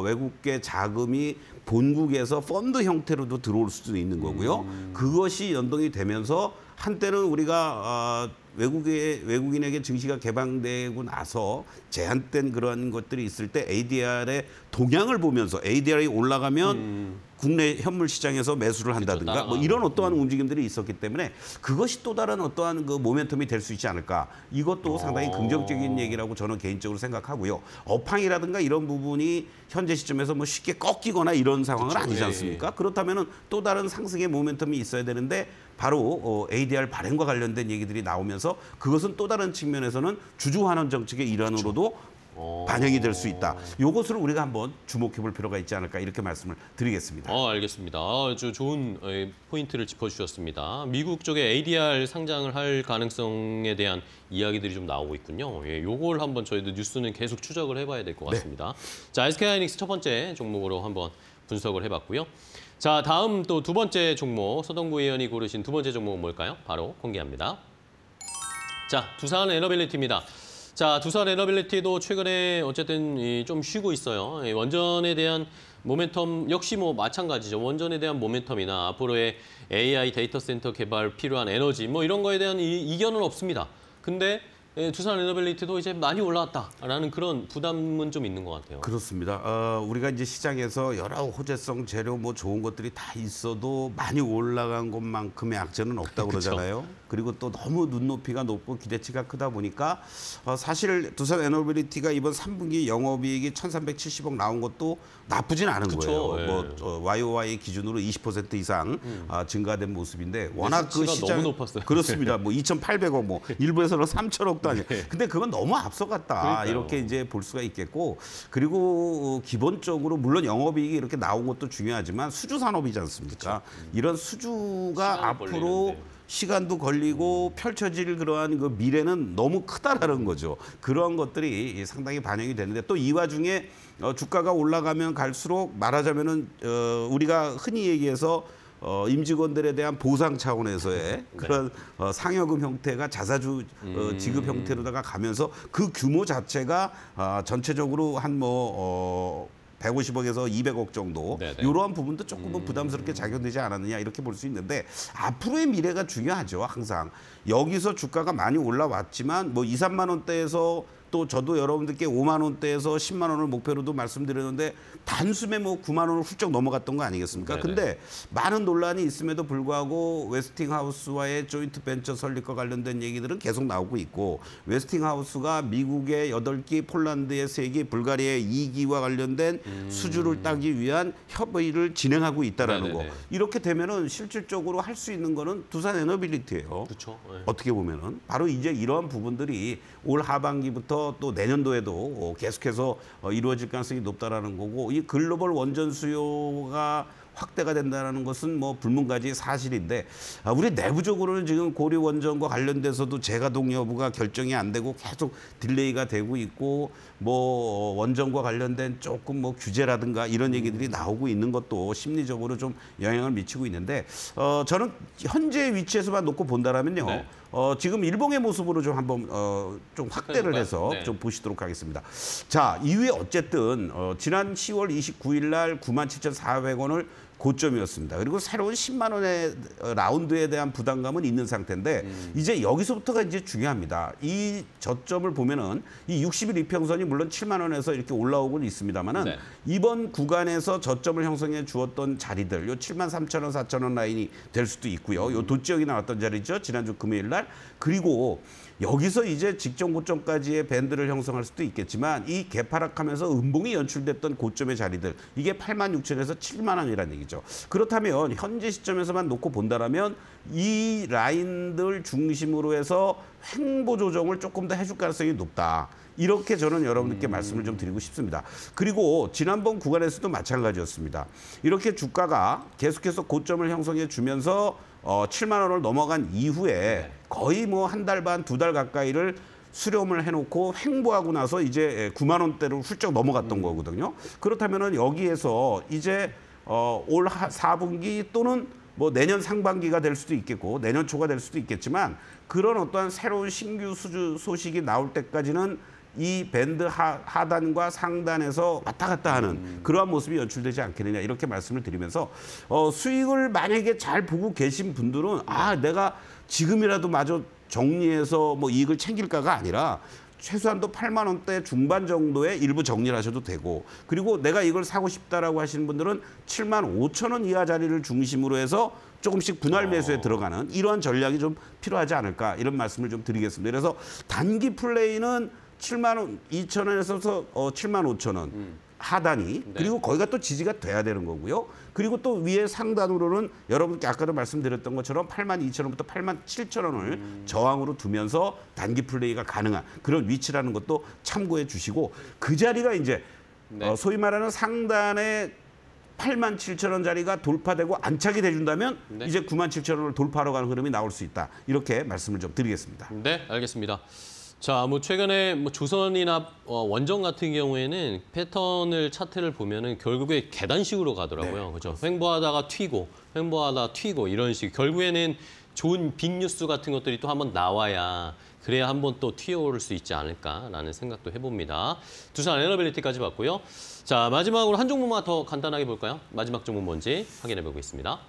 외국계 자금이 본국에서 펀드 형태로도 들어올 수도 있는 거고요. 그것이 연동이 되면서 한때는 우리가 외국인에게 증시가 개방되고 나서 제한된 그런 것들이 있을 때 ADR의 동향을 보면서 ADR이 올라가면 국내 현물 시장에서 매수를 한다든가 그렇죠, 뭐 이런 어떠한 움직임들이 있었기 때문에 그것이 또 다른 어떠한 그 모멘텀이 될 수 있지 않을까. 이것도 상당히 긍정적인 얘기라고 저는 개인적으로 생각하고요. 업황이라든가 이런 부분이 현재 시점에서 뭐 쉽게 꺾이거나 이런 상황은 그렇죠. 아니지 않습니까? 그렇다면은 또 다른 상승의 모멘텀이 있어야 되는데 바로 ADR 발행과 관련된 얘기들이 나오면서 그것은 또 다른 측면에서는 주주 환원 정책의 일환으로도 반영이 될 수 있다. 이것을 우리가 한번 주목해 볼 필요가 있지 않을까 이렇게 말씀을 드리겠습니다. 알겠습니다. 아주 좋은 포인트를 짚어주셨습니다. 미국 쪽에 ADR 상장을 할 가능성에 대한 이야기들이 좀 나오고 있군요. 예, 요걸 한번 저희도 뉴스는 계속 추적을 해봐야 될 것 같습니다. 자, SK하이닉스 첫 번째 종목으로 한번 분석을 해봤고요. 자, 다음 또 두 번째 종목, 서동구 의원이 고르신 두 번째 종목은 뭘까요? 바로 공개합니다. 자, 두산 에너빌리티입니다. 자, 두산 에너빌리티도 최근에 어쨌든 좀 쉬고 있어요. 원전에 대한 모멘텀 역시 뭐 마찬가지죠. 원전에 대한 모멘텀이나 앞으로의 AI 데이터 센터 개발 필요한 에너지 뭐 이런 거에 대한 이견은 없습니다. 근데 두산 에너빌리티도 이제 많이 올라왔다라는 그런 부담은 좀 있는 것 같아요. 그렇습니다. 우리가 이제 시장에서 여러 호재성 재료 뭐 좋은 것들이 다 있어도 많이 올라간 것만큼의 악재는 없다고 그러잖아요. 그리고 또 너무 눈높이가 높고 기대치가 크다 보니까 사실 두산 에너빌리티가 이번 3분기 영업이익이 1,370억 나온 것도 나쁘진 않은 거예요. 예. 뭐 YOY 기준으로 20% 이상 증가된 모습인데 워낙 그 시장 너무 높았어요. 그렇습니다. 뭐 2,800억 뭐 일부에서는 3,000억도 아니에요. 근데 그건 너무 앞서갔다. 그러니까요. 이렇게 이제 볼 수가 있겠고 그리고 기본적으로 물론 영업이익이 이렇게 나온 것도 중요하지만 수주 산업이지 않습니까? 이런 수주가 앞으로 걸리는데. 시간도 걸리고 펼쳐질 그러한 그 미래는 너무 크다라는 거죠. 그런 것들이 상당히 반영이 되는데 또 이 와중에 주가가 올라가면 갈수록 말하자면은 우리가 흔히 얘기해서 임직원들에 대한 보상 차원에서의 그런 상여금 형태가 자사주 지급 형태로다가 가면서 그 규모 자체가 전체적으로 한 150억에서 200억 정도 네네. 이러한 부분도 조금은 부담스럽게 작용되지 않았느냐 이렇게 볼 수 있는데 앞으로의 미래가 중요하죠. 항상 여기서 주가가 많이 올라왔지만 뭐 2, 3만 원대에서 또 또 저도 여러분들께 5만 원대에서 10만 원을 목표로도 말씀드렸는데 단숨에 뭐 9만 원을 훌쩍 넘어갔던 거 아니겠습니까? 네네. 근데 많은 논란이 있음에도 불구하고 웨스팅하우스와의 조인트 벤처 설립과 관련된 얘기들은 계속 나오고 있고 웨스팅하우스가 미국의 8기, 폴란드의 3기, 불가리아의 2기와 관련된 수주를 따기 위한 협의를 진행하고 있다라는 거. 네네네. 이렇게 되면은 실질적으로 할 수 있는 거는 두산 에너빌리티예요. 그렇죠. 네. 어떻게 보면은 바로 이제 이러한 부분들이 올 하반기부터 또 내년도에도 계속해서 이루어질 가능성이 높다라는 거고 이 글로벌 원전 수요가 확대가 된다는 것은 뭐 불문가지 사실인데 우리 내부적으로는 지금 고려 원전과 관련돼서도 재가동 여부가 결정이 안 되고 계속 딜레이가 되고 있고 뭐 원전과 관련된 조금 뭐 규제라든가 이런 얘기들이 나오고 있는 것도 심리적으로 좀 영향을 미치고 있는데 저는 현재 위치에서만 놓고 본다라면요. 네. 지금 일봉의 모습으로 좀 한번 좀 확대를 해서 네. 좀 보시도록 하겠습니다. 자, 이후에 어쨌든 지난 10월 29일 날 97,400원을 고점이었습니다. 그리고 새로운 10만 원의 라운드에 대한 부담감은 있는 상태인데 이제 여기서부터가 이제 중요합니다. 이 저점을 보면은 이 60일 이평선이 물론 7만 원에서 이렇게 올라오고는 있습니다만은 네. 이번 구간에서 저점을 형성해 주었던 자리들, 요 7만 3천 원, 4천 원 라인이 될 수도 있고요. 요 도지역이 나왔던 자리죠. 지난주 금요일 날. 그리고 여기서 이제 직전 고점까지의 밴드를 형성할 수도 있겠지만 이 개파락하면서 음봉이 연출됐던 고점의 자리들 이게 8만 6천에서 7만 원이라는 얘기죠. 그렇다면 현재 시점에서만 놓고 본다라면 이 라인들 중심으로 해서 횡보 조정을 조금 더 해줄 가능성이 높다. 이렇게 저는 여러분들께 말씀을 좀 드리고 싶습니다. 그리고 지난번 구간에서도 마찬가지였습니다. 이렇게 주가가 계속해서 고점을 형성해 주면서 7만 원을 넘어간 이후에 거의 뭐 한 달 반, 2달 가까이를 수렴을 해놓고 횡보하고 나서 이제 9만 원대로 훌쩍 넘어갔던 거거든요. 그렇다면은 여기에서 이제 올 4분기 또는 뭐 내년 상반기가 될 수도 있겠고 내년 초가 될 수도 있겠지만 그런 어떠한 새로운 신규 수주 소식이 나올 때까지는 이 밴드 하단과 상단에서 왔다 갔다 하는 그러한 모습이 연출되지 않겠느냐 이렇게 말씀을 드리면서 수익을 만약에 잘 보고 계신 분들은 내가 지금이라도 마저 정리해서 뭐 이익을 챙길까가 아니라 최소한도 8만 원대 중반 정도의 일부 정리를 하셔도 되고 그리고 내가 이걸 사고 싶다라고 하시는 분들은 7만 5천 원 이하 자리를 중심으로 해서 조금씩 분할 매수에 들어가는 이러한 전략이 좀 필요하지 않을까 이런 말씀을 좀 드리겠습니다. 그래서 단기 플레이는 7만 2천 원에서 7만 5천 원 하단이 그리고 거기가 또 지지가 돼야 되는 거고요. 그리고 또 위에 상단으로는 여러분께 아까도 말씀드렸던 것처럼 8만 2천 원부터 8만 7천 원을 저항으로 두면서 단기 플레이가 가능한 그런 위치라는 것도 참고해 주시고 그 자리가 이제 소위 말하는 상단의 8만 7천 원 자리가 돌파되고 안착이 돼준다면 이제 9만 7천 원을 돌파하러 가는 흐름이 나올 수 있다. 이렇게 말씀을 좀 드리겠습니다. 네, 알겠습니다. 자, 뭐 최근에 뭐 조선이나 원전 같은 경우에는 패턴을 차트를 보면은 결국에 계단식으로 가더라고요. 그렇죠? 횡보하다가 튀고, 횡보하다가 튀고 이런 식. 결국에는 좋은 빅뉴스 같은 것들이 또 한번 나와야 그래야 한번 또 튀어오를 수 있지 않을까라는 생각도 해봅니다. 두산 에너빌리티까지 봤고요. 자, 마지막으로 한 종목만 더 간단하게 볼까요? 마지막 종목 뭔지 확인해 보겠습니다.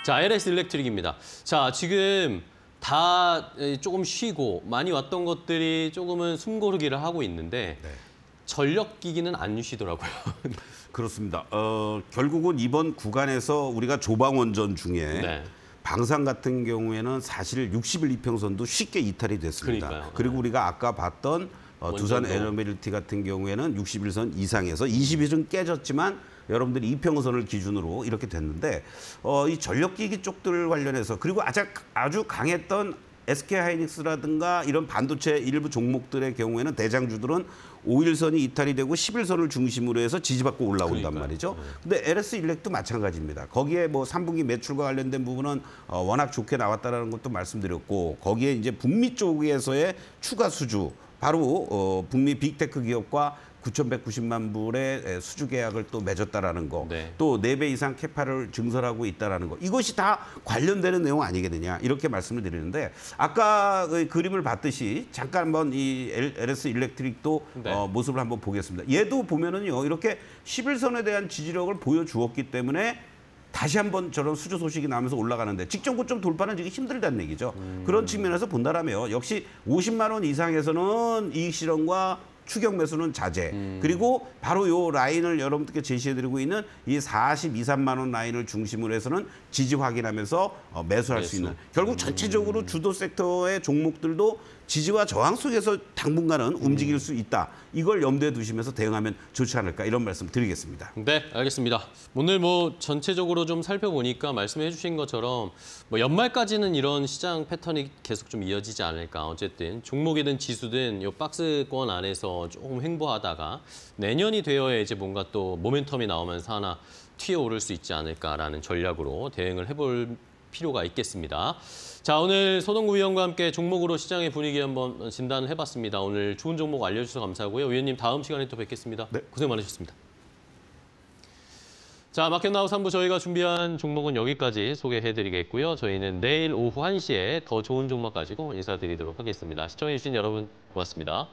자, LS 일렉트릭입니다. 자, 지금 다 조금 쉬고 많이 왔던 것들이 조금은 숨고르기를 하고 있는데 전력기기는 안 쉬더라고요. 그렇습니다. 결국은 이번 구간에서 우리가 조방원전 중에 방산 같은 경우에는 사실 60일 이평선도 쉽게 이탈이 됐습니다. 그러니까요. 그리고 우리가 아까 봤던 두산 에너빌리티 같은 경우에는 60일선 이상에서 20일은 깨졌지만 여러분들이 이평선을 기준으로 이렇게 됐는데 이 전력기기 쪽들 관련해서 그리고 아주 강했던 SK하이닉스라든가 이런 반도체 일부 종목들의 경우에는 대장주들은 5일선이 이탈이 되고 10일선을 중심으로 해서 지지받고 올라온단 말이죠. 근데 LS 일렉도 마찬가지입니다. 거기에 뭐 3분기 매출과 관련된 부분은 워낙 좋게 나왔다라는 것도 말씀드렸고 거기에 이제 북미 쪽에서의 추가 수주 바로 북미 빅테크 기업과 9,190만 불의 수주 계약을 또 맺었다라는 거, 또 4배 이상 캐파를 증설하고 있다라는 거, 이것이 다 관련되는 내용 아니겠느냐 이렇게 말씀을 드리는데 아까 그 그림을 봤듯이 잠깐 한번 이 LS 일렉트릭도 모습을 한번 보겠습니다. 얘도 보면은요 이렇게 11선에 대한 지지력을 보여주었기 때문에 다시 한번 저런 수조 소식이 나면서 올라가는데 직전 고점 돌파는 지금 힘들다는 얘기죠. 그런 측면에서 본다라면 역시 50만 원 이상에서는 이익 실현과 추격 매수는 자제. 그리고 바로 요 라인을 여러분들께 제시해드리고 있는 이 42, 3만 원 라인을 중심으로 해서는 지지 확인하면서 매수할 수 있는. 결국 전체적으로 주도 섹터의 종목들도 지지와 저항 속에서 당분간은 움직일 수 있다. 이걸 염두에 두시면서 대응하면 좋지 않을까 이런 말씀 드리겠습니다. 네, 알겠습니다. 오늘 뭐 전체적으로 좀 살펴보니까 말씀해 주신 것처럼 뭐 연말까지는 이런 시장 패턴이 계속 좀 이어지지 않을까. 어쨌든 종목이든 지수든 이 박스권 안에서 조금 횡보하다가 내년이 되어야 이제 뭔가 또 모멘텀이 나오면서 하나 튀어오를 수 있지 않을까라는 전략으로 대응을 해볼 필요가 있겠습니다. 자, 오늘 서동구 위원과 함께 종목으로 시장의 분위기 한번 진단을 해봤습니다. 오늘 좋은 종목 알려주셔서 감사하고요. 위원님 다음 시간에 또 뵙겠습니다. 네. 고생 많으셨습니다. 자, 마켓나우 3부 저희가 준비한 종목은 여기까지 소개해드리겠고요. 저희는 내일 오후 1시에 더 좋은 종목 가지고 인사드리도록 하겠습니다. 시청해주신 여러분 고맙습니다.